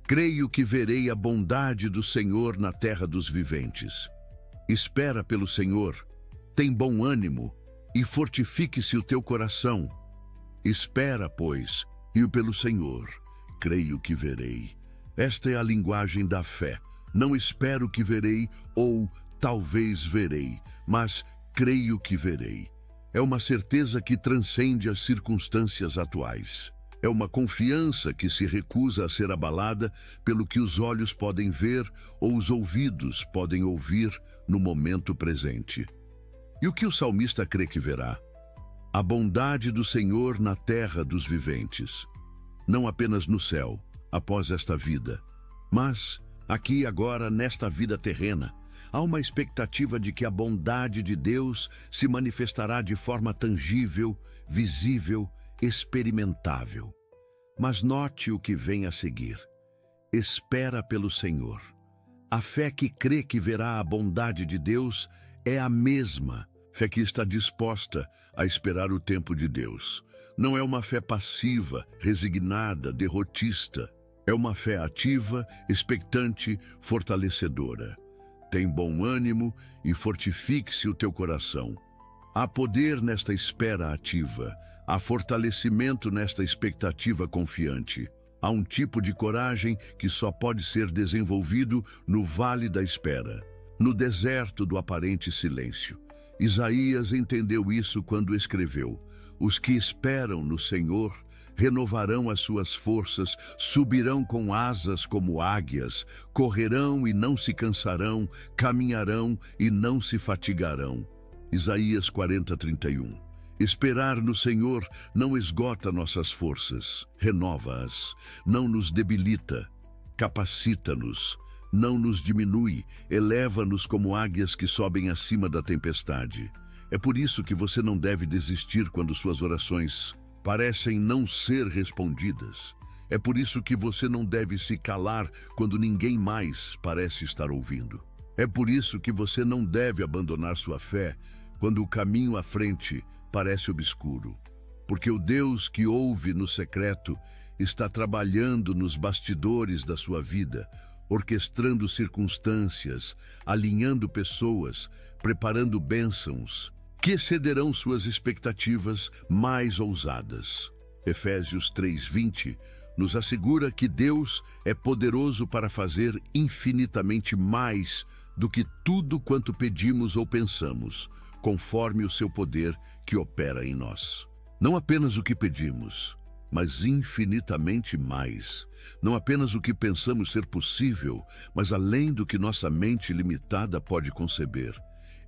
Creio que verei a bondade do Senhor na terra dos viventes. Espera pelo Senhor, tem bom ânimo e fortifique-se o teu coração. Espera, pois, e pelo Senhor, creio que verei. Esta é a linguagem da fé. Não espero que verei ou talvez verei, mas creio que verei. É uma certeza que transcende as circunstâncias atuais. É uma confiança que se recusa a ser abalada pelo que os olhos podem ver ou os ouvidos podem ouvir no momento presente. E o que o salmista crê que verá? A bondade do Senhor na terra dos viventes. Não apenas no céu, após esta vida, mas aqui e agora nesta vida terrena. Há uma expectativa de que a bondade de Deus se manifestará de forma tangível, visível, experimentável. Mas note o que vem a seguir. Espera pelo Senhor. A fé que crê que verá a bondade de Deus é a mesma fé que está disposta a esperar o tempo de Deus. Não é uma fé passiva, resignada, derrotista. É uma fé ativa, expectante, fortalecedora. Tem bom ânimo e fortifique-se o teu coração. Há poder nesta espera ativa, há fortalecimento nesta expectativa confiante. Há um tipo de coragem que só pode ser desenvolvido no vale da espera, no deserto do aparente silêncio. Isaías entendeu isso quando escreveu: os que esperam no Senhor renovarão as suas forças, subirão com asas como águias, correrão e não se cansarão, caminharão e não se fatigarão. Isaías 40, 31. Esperar no Senhor não esgota nossas forças, renova-as, não nos debilita, capacita-nos, não nos diminui, eleva-nos como águias que sobem acima da tempestade. É por isso que você não deve desistir quando suas orações parecem não ser respondidas. É por isso que você não deve se calar quando ninguém mais parece estar ouvindo. É por isso que você não deve abandonar sua fé quando o caminho à frente parece obscuro. Porque o Deus que ouve no secreto está trabalhando nos bastidores da sua vida, orquestrando circunstâncias, alinhando pessoas, preparando bênçãos que excederão suas expectativas mais ousadas. Efésios 3:20 nos assegura que Deus é poderoso para fazer infinitamente mais do que tudo quanto pedimos ou pensamos, conforme o seu poder que opera em nós. Não apenas o que pedimos, mas infinitamente mais. Não apenas o que pensamos ser possível, mas além do que nossa mente limitada pode conceber.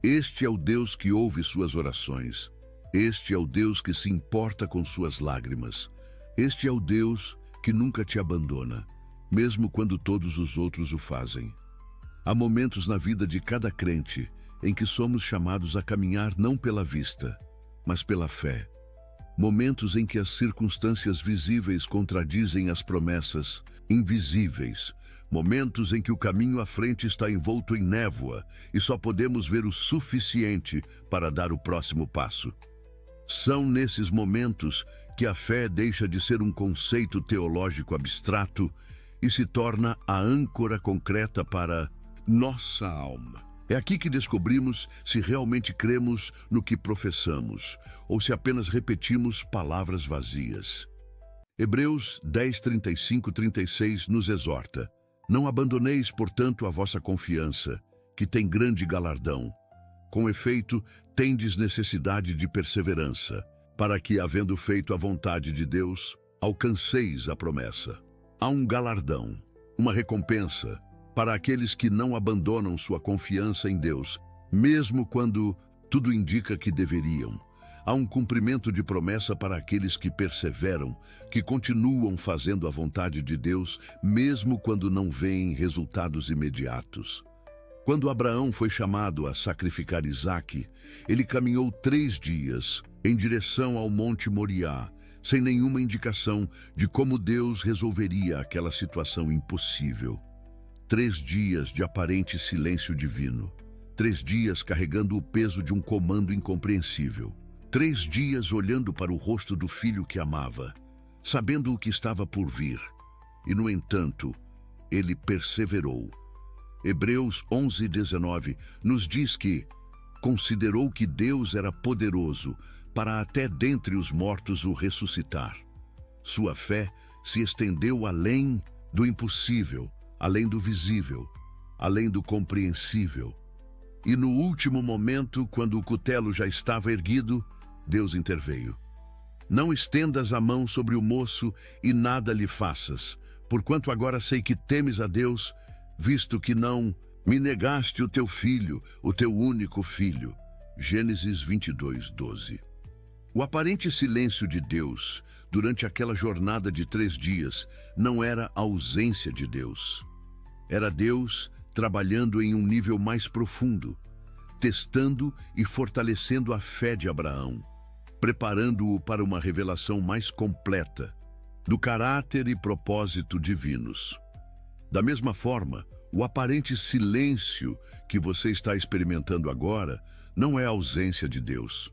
Este é o Deus que ouve suas orações. Este é o Deus que se importa com suas lágrimas. Este é o Deus que nunca te abandona, mesmo quando todos os outros o fazem. Há momentos na vida de cada crente em que somos chamados a caminhar não pela vista, mas pela fé. Momentos em que as circunstâncias visíveis contradizem as promessas invisíveis. Momentos em que o caminho à frente está envolto em névoa e só podemos ver o suficiente para dar o próximo passo. São nesses momentos que a fé deixa de ser um conceito teológico abstrato e se torna a âncora concreta para nossa alma. É aqui que descobrimos se realmente cremos no que professamos ou se apenas repetimos palavras vazias. Hebreus 10, 35, 36 nos exorta: não abandoneis, portanto, a vossa confiança, que tem grande galardão. Com efeito, tendes necessidade de perseverança, para que, havendo feito a vontade de Deus, alcanceis a promessa. Há um galardão, uma recompensa, para aqueles que não abandonam sua confiança em Deus, mesmo quando tudo indica que deveriam. Há um cumprimento de promessa para aqueles que perseveram, que continuam fazendo a vontade de Deus, mesmo quando não veem resultados imediatos. Quando Abraão foi chamado a sacrificar Isaque, ele caminhou 3 dias em direção ao Monte Moriá, sem nenhuma indicação de como Deus resolveria aquela situação impossível. 3 dias de aparente silêncio divino. 3 dias carregando o peso de um comando incompreensível. 3 dias olhando para o rosto do filho que amava, sabendo o que estava por vir. E, no entanto, ele perseverou. Hebreus 11, 19 nos diz que considerou que Deus era poderoso para até dentre os mortos o ressuscitar. Sua fé se estendeu além do impossível, além do visível, além do compreensível. E no último momento, quando o cutelo já estava erguido, Deus interveio. Não estendas a mão sobre o moço e nada lhe faças, porquanto agora sei que temes a Deus, visto que não me negaste o teu filho, o teu único filho. Gênesis 22, 12. O aparente silêncio de Deus durante aquela jornada de 3 dias não era a ausência de Deus. Era Deus trabalhando em um nível mais profundo, testando e fortalecendo a fé de Abraão, preparando-o para uma revelação mais completa do caráter e propósito divinos. Da mesma forma, o aparente silêncio que você está experimentando agora não é a ausência de Deus.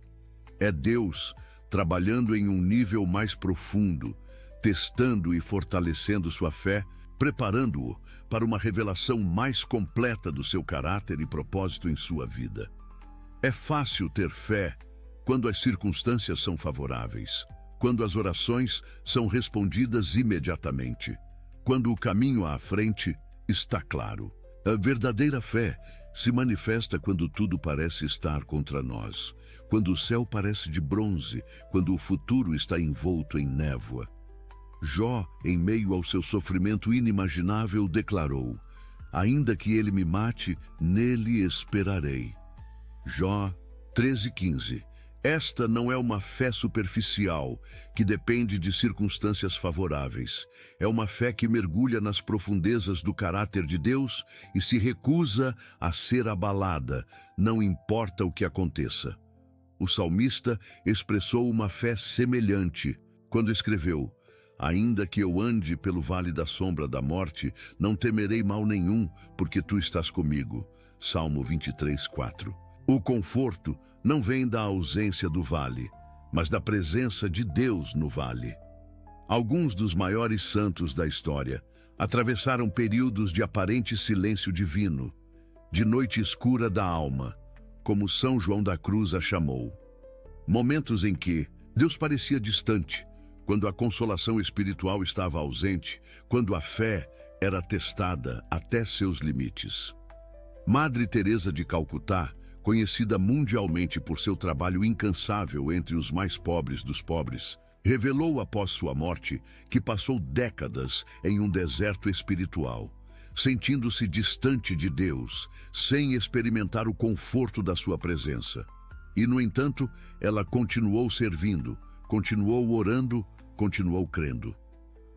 É Deus trabalhando em um nível mais profundo, testando e fortalecendo sua fé, preparando-o para uma revelação mais completa do seu caráter e propósito em sua vida. É fácil ter fé quando as circunstâncias são favoráveis, quando as orações são respondidas imediatamente, quando o caminho à frente está claro. A verdadeira fé se manifesta quando tudo parece estar contra nós, quando o céu parece de bronze, quando o futuro está envolto em névoa. Jó, em meio ao seu sofrimento inimaginável, declarou: ainda que ele me mate, nele esperarei. Jó 13:15. Esta não é uma fé superficial, que depende de circunstâncias favoráveis. É uma fé que mergulha nas profundezas do caráter de Deus e se recusa a ser abalada, não importa o que aconteça. O salmista expressou uma fé semelhante quando escreveu: ainda que eu ande pelo vale da sombra da morte, não temerei mal nenhum, porque tu estás comigo. Salmo 23:4. O conforto não vem da ausência do vale, mas da presença de Deus no vale. Alguns dos maiores santos da história atravessaram períodos de aparente silêncio divino, de noite escura da alma, como São João da Cruz a chamou. Momentos em que Deus parecia distante, quando a consolação espiritual estava ausente, quando a fé era testada até seus limites. Madre Teresa de Calcutá, conhecida mundialmente por seu trabalho incansável entre os mais pobres dos pobres, revelou após sua morte que passou décadas em um deserto espiritual, sentindo-se distante de Deus, sem experimentar o conforto da sua presença. E, no entanto, ela continuou servindo, continuou orando, continuou crendo.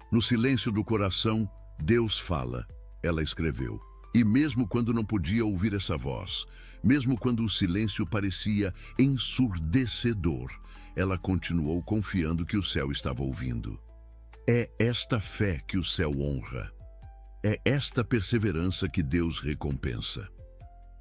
No silêncio do coração, Deus fala, ela escreveu. E mesmo quando não podia ouvir essa voz, mesmo quando o silêncio parecia ensurdecedor, ela continuou confiando que o céu estava ouvindo. É esta fé que o céu honra. É esta perseverança que Deus recompensa.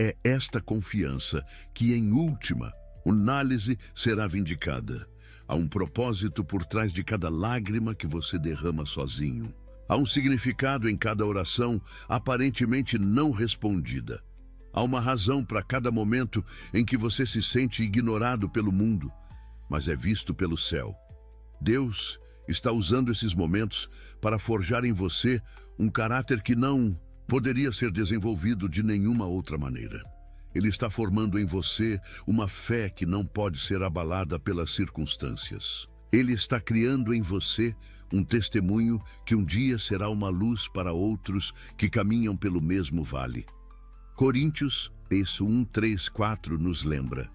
É esta confiança que, em última análise, será vindicada. Há um propósito por trás de cada lágrima que você derrama sozinho. Há um significado em cada oração aparentemente não respondida. Há uma razão para cada momento em que você se sente ignorado pelo mundo, mas é visto pelo céu. Deus está usando esses momentos para forjar em você um caráter que não poderia ser desenvolvido de nenhuma outra maneira. Ele está formando em você uma fé que não pode ser abalada pelas circunstâncias. Ele está criando em você um testemunho que um dia será uma luz para outros que caminham pelo mesmo vale. Coríntios, 1, 3, 4 nos lembra: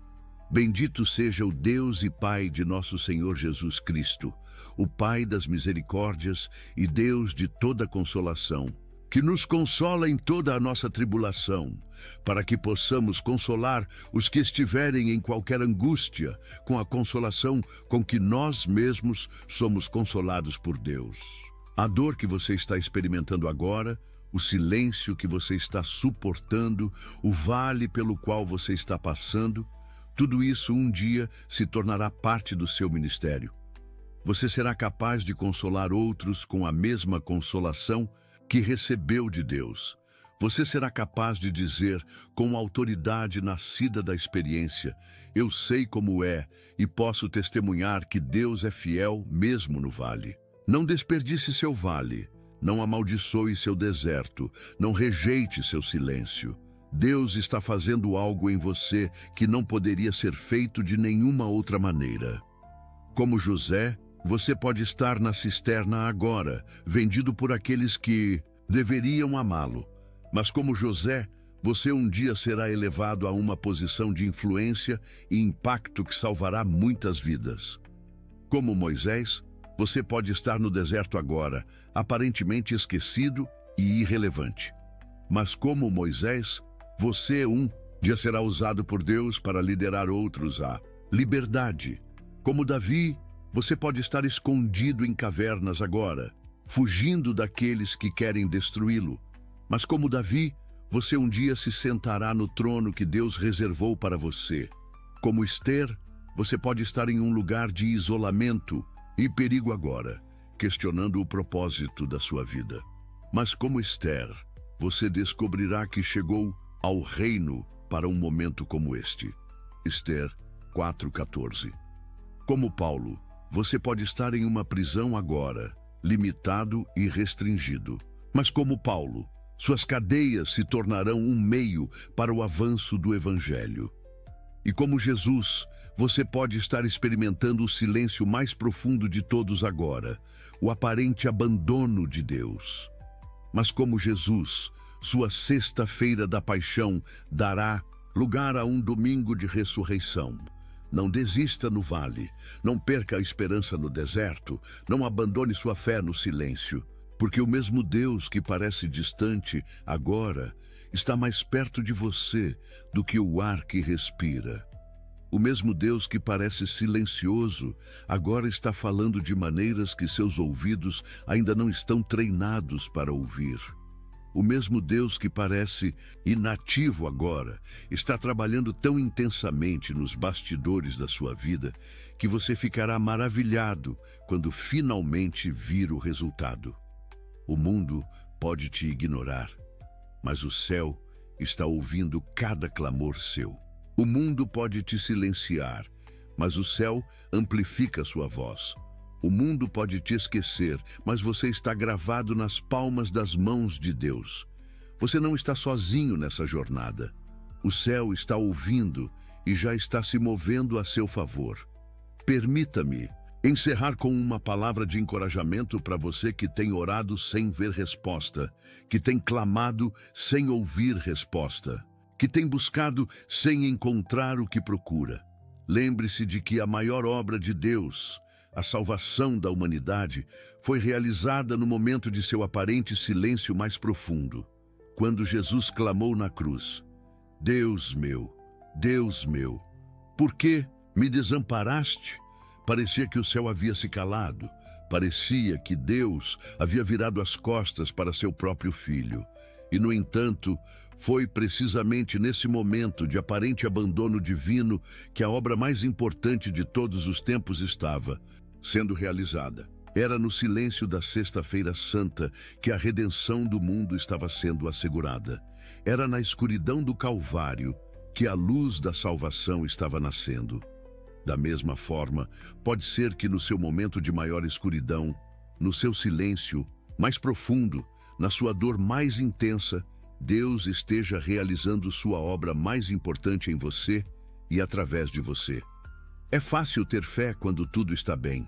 bendito seja o Deus e Pai de nosso Senhor Jesus Cristo, o Pai das misericórdias e Deus de toda consolação, que nos consola em toda a nossa tribulação, para que possamos consolar os que estiverem em qualquer angústia, com a consolação com que nós mesmos somos consolados por Deus. A dor que você está experimentando agora, o silêncio que você está suportando, o vale pelo qual você está passando, tudo isso um dia se tornará parte do seu ministério. Você será capaz de consolar outros com a mesma consolação que recebeu de Deus. Você será capaz de dizer, com autoridade nascida da experiência: eu sei como é e posso testemunhar que Deus é fiel mesmo no vale. Não desperdice seu vale, não amaldiçoe seu deserto, não rejeite seu silêncio. Deus está fazendo algo em você que não poderia ser feito de nenhuma outra maneira. Como José, você pode estar na cisterna agora, vendido por aqueles que deveriam amá-lo. Mas como José, você um dia será elevado a uma posição de influência e impacto que salvará muitas vidas. Como Moisés, você pode estar no deserto agora, aparentemente esquecido e irrelevante. Mas como Moisés, você um dia será usado por Deus para liderar outros à liberdade. Como Davi, você pode estar escondido em cavernas agora, fugindo daqueles que querem destruí-lo. Mas como Davi, você um dia se sentará no trono que Deus reservou para você. Como Esther, você pode estar em um lugar de isolamento e perigo agora, questionando o propósito da sua vida. Mas como Esther, você descobrirá que chegou ao reino para um momento como este. Esther 4:14. Como Paulo, você pode estar em uma prisão agora, limitado e restringido. Mas como Paulo, suas cadeias se tornarão um meio para o avanço do Evangelho. E como Jesus, você pode estar experimentando o silêncio mais profundo de todos agora, o aparente abandono de Deus. Mas como Jesus, sua sexta-feira da paixão dará lugar a um domingo de ressurreição. Não desista no vale, não perca a esperança no deserto, não abandone sua fé no silêncio, porque o mesmo Deus que parece distante agora está mais perto de você do que o ar que respira. O mesmo Deus que parece silencioso agora está falando de maneiras que seus ouvidos ainda não estão treinados para ouvir. O mesmo Deus que parece inativo agora está trabalhando tão intensamente nos bastidores da sua vida que você ficará maravilhado quando finalmente vir o resultado. O mundo pode te ignorar, mas o céu está ouvindo cada clamor seu. O mundo pode te silenciar, mas o céu amplifica sua voz. O mundo pode te esquecer, mas você está gravado nas palmas das mãos de Deus. Você não está sozinho nessa jornada. O céu está ouvindo e já está se movendo a seu favor. Permita-me encerrar com uma palavra de encorajamento para você que tem orado sem ver resposta, que tem clamado sem ouvir resposta, que tem buscado sem encontrar o que procura. Lembre-se de que a maior obra de Deus, a salvação da humanidade, foi realizada no momento de seu aparente silêncio mais profundo, quando Jesus clamou na cruz: Deus meu, por que me desamparaste? Parecia que o céu havia se calado. Parecia que Deus havia virado as costas para seu próprio filho. E, no entanto, foi precisamente nesse momento de aparente abandono divino que a obra mais importante de todos os tempos estava sendo realizada. Era no silêncio da Sexta-feira Santa que a redenção do mundo estava sendo assegurada. Era na escuridão do Calvário que a luz da salvação estava nascendo. Da mesma forma, pode ser que no seu momento de maior escuridão, no seu silêncio mais profundo, na sua dor mais intensa, Deus esteja realizando sua obra mais importante em você e através de você. É fácil ter fé quando tudo está bem.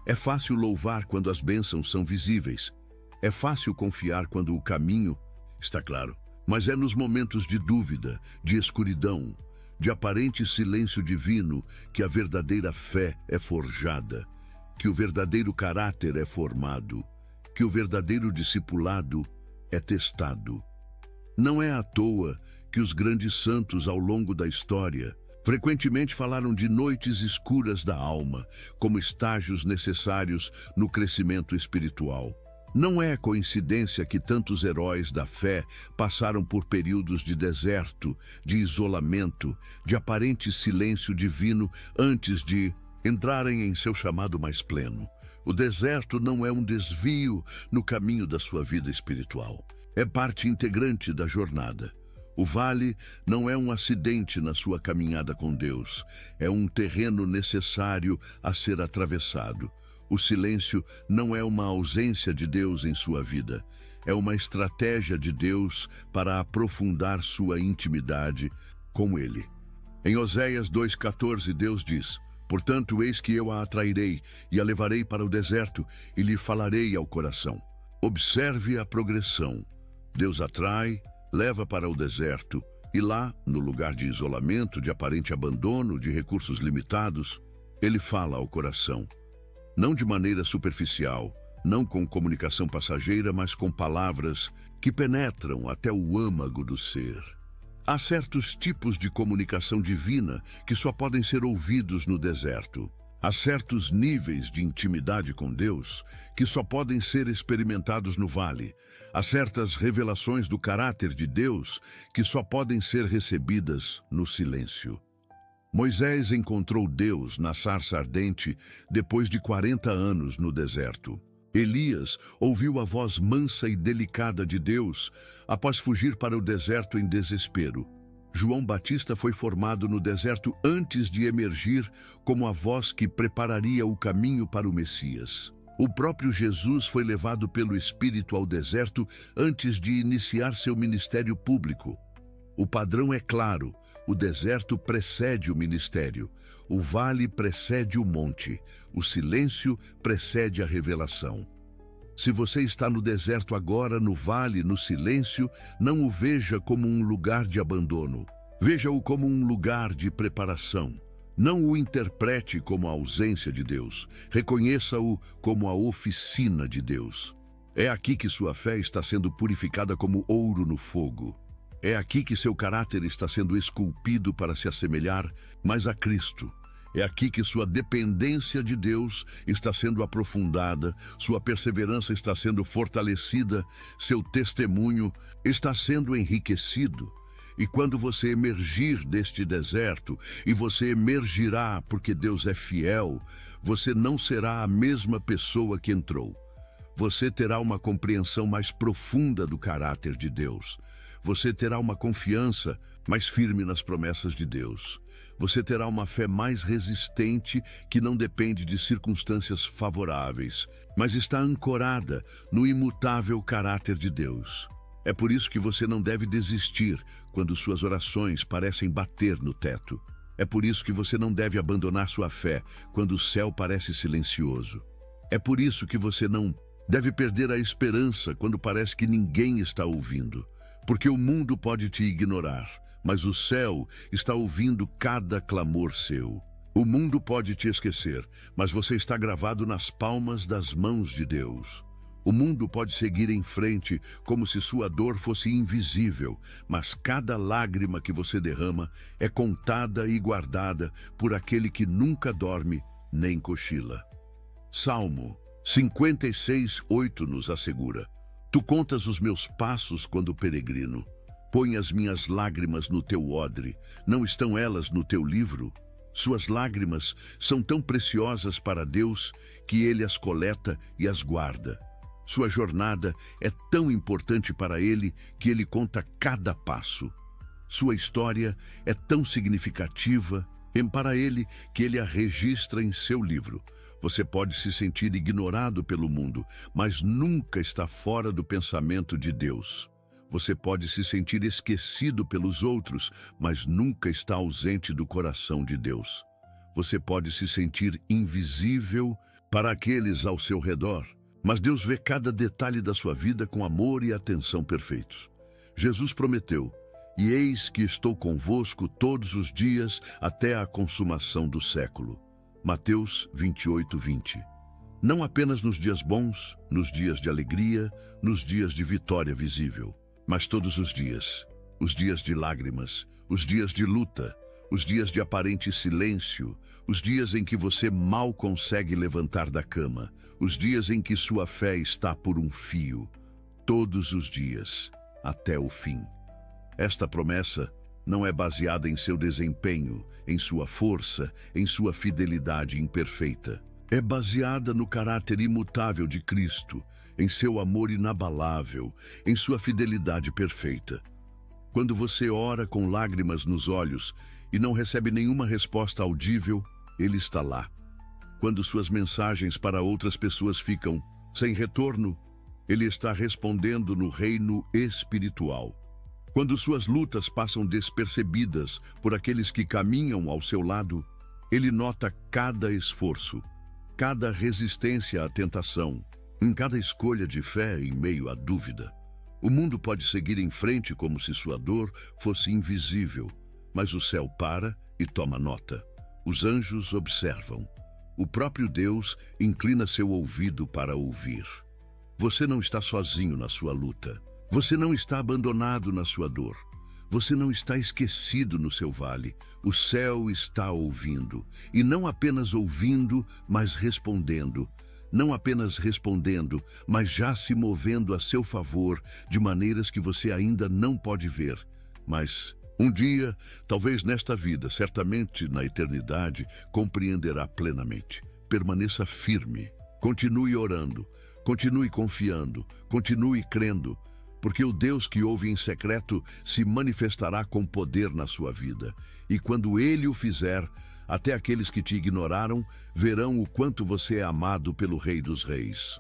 É fácil louvar quando as bênçãos são visíveis. É fácil confiar quando o caminho está claro. Mas é nos momentos de dúvida, de escuridão, de aparente silêncio divino que a verdadeira fé é forjada, que o verdadeiro caráter é formado, que o verdadeiro discipulado é testado. Não é à toa que os grandes santos ao longo da história frequentemente falaram de noites escuras da alma, como estágios necessários no crescimento espiritual. Não é coincidência que tantos heróis da fé passaram por períodos de deserto, de isolamento, de aparente silêncio divino antes de entrarem em seu chamado mais pleno. O deserto não é um desvio no caminho da sua vida espiritual. É parte integrante da jornada. O vale não é um acidente na sua caminhada com Deus. É um terreno necessário a ser atravessado. O silêncio não é uma ausência de Deus em sua vida. É uma estratégia de Deus para aprofundar sua intimidade com Ele. Em Oséias 2,14, Deus diz: "Portanto, eis que eu a atrairei e a levarei para o deserto e lhe falarei ao coração." Observe a progressão. Deus atrai, leva para o deserto e lá, no lugar de isolamento, de aparente abandono, de recursos limitados, Ele fala ao coração. Não de maneira superficial, não com comunicação passageira, mas com palavras que penetram até o âmago do ser. Há certos tipos de comunicação divina que só podem ser ouvidos no deserto. Há certos níveis de intimidade com Deus que só podem ser experimentados no vale. Há certas revelações do caráter de Deus que só podem ser recebidas no silêncio. Moisés encontrou Deus na sarça ardente depois de 40 anos no deserto. Elias ouviu a voz mansa e delicada de Deus após fugir para o deserto em desespero. João Batista foi formado no deserto antes de emergir como a voz que prepararia o caminho para o Messias. O próprio Jesus foi levado pelo Espírito ao deserto antes de iniciar seu ministério público. O padrão é claro: o deserto precede o ministério, o vale precede o monte, o silêncio precede a revelação. Se você está no deserto agora, no vale, no silêncio, não o veja como um lugar de abandono. Veja-o como um lugar de preparação. Não o interprete como a ausência de Deus. Reconheça-o como a oficina de Deus. É aqui que sua fé está sendo purificada como ouro no fogo. É aqui que seu caráter está sendo esculpido para se assemelhar mais a Cristo. É aqui que sua dependência de Deus está sendo aprofundada, sua perseverança está sendo fortalecida, seu testemunho está sendo enriquecido. E quando você emergir deste deserto, e você emergirá porque Deus é fiel, você não será a mesma pessoa que entrou. Você terá uma compreensão mais profunda do caráter de Deus. Você terá uma confiança mais firme nas promessas de Deus. Você terá uma fé mais resistente que não depende de circunstâncias favoráveis, mas está ancorada no imutável caráter de Deus. É por isso que você não deve desistir quando suas orações parecem bater no teto. É por isso que você não deve abandonar sua fé quando o céu parece silencioso. É por isso que você não deve perder a esperança quando parece que ninguém está ouvindo. Porque o mundo pode te ignorar, mas o céu está ouvindo cada clamor seu. O mundo pode te esquecer, mas você está gravado nas palmas das mãos de Deus. O mundo pode seguir em frente como se sua dor fosse invisível, mas cada lágrima que você derrama é contada e guardada por aquele que nunca dorme nem cochila. Salmo 56:8 nos assegura: Tu contas os meus passos quando peregrino. Põe as minhas lágrimas no teu odre, não estão elas no teu livro? Suas lágrimas são tão preciosas para Deus que Ele as coleta e as guarda. Sua jornada é tão importante para Ele que Ele conta cada passo. Sua história é tão significativa para Ele que Ele a registra em seu livro. Você pode se sentir ignorado pelo mundo, mas nunca está fora do pensamento de Deus. Você pode se sentir esquecido pelos outros, mas nunca está ausente do coração de Deus. Você pode se sentir invisível para aqueles ao seu redor, mas Deus vê cada detalhe da sua vida com amor e atenção perfeitos. Jesus prometeu: E eis que estou convosco todos os dias até a consumação do século. Mateus 28:20. Não apenas nos dias bons, nos dias de alegria, nos dias de vitória visível, mas todos os dias de lágrimas, os dias de luta, os dias de aparente silêncio, os dias em que você mal consegue levantar da cama, os dias em que sua fé está por um fio, todos os dias, até o fim. Esta promessa não é baseada em seu desempenho, em sua força, em sua fidelidade imperfeita. É baseada no caráter imutável de Cristo, em seu amor inabalável, em sua fidelidade perfeita. Quando você ora com lágrimas nos olhos e não recebe nenhuma resposta audível, Ele está lá. Quando suas mensagens para outras pessoas ficam sem retorno, Ele está respondendo no reino espiritual. Quando suas lutas passam despercebidas por aqueles que caminham ao seu lado, Ele nota cada esforço, cada resistência à tentação, em cada escolha de fé em meio à dúvida. O mundo pode seguir em frente como se sua dor fosse invisível, mas o céu para e toma nota. Os anjos observam. O próprio Deus inclina seu ouvido para ouvir. Você não está sozinho na sua luta. Você não está abandonado na sua dor. Você não está esquecido no seu vale. O céu está ouvindo. E não apenas ouvindo, mas respondendo. Não apenas respondendo, mas já se movendo a seu favor de maneiras que você ainda não pode ver. Mas um dia, talvez nesta vida, certamente na eternidade, compreenderá plenamente. Permaneça firme. Continue orando. Continue confiando. Continue crendo. Porque o Deus que ouve em secreto se manifestará com poder na sua vida. E quando Ele o fizer, até aqueles que te ignoraram verão o quanto você é amado pelo Rei dos Reis.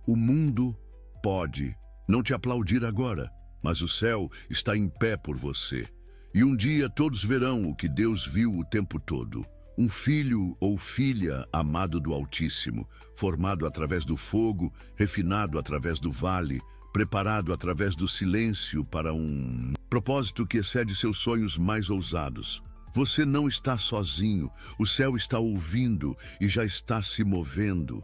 O mundo pode não te aplaudir agora, mas o céu está em pé por você. E um dia todos verão o que Deus viu o tempo todo. Um filho ou filha amado do Altíssimo, formado através do fogo, refinado através do vale, preparado através do silêncio para um propósito que excede seus sonhos mais ousados. Você não está sozinho, o céu está ouvindo e já está se movendo.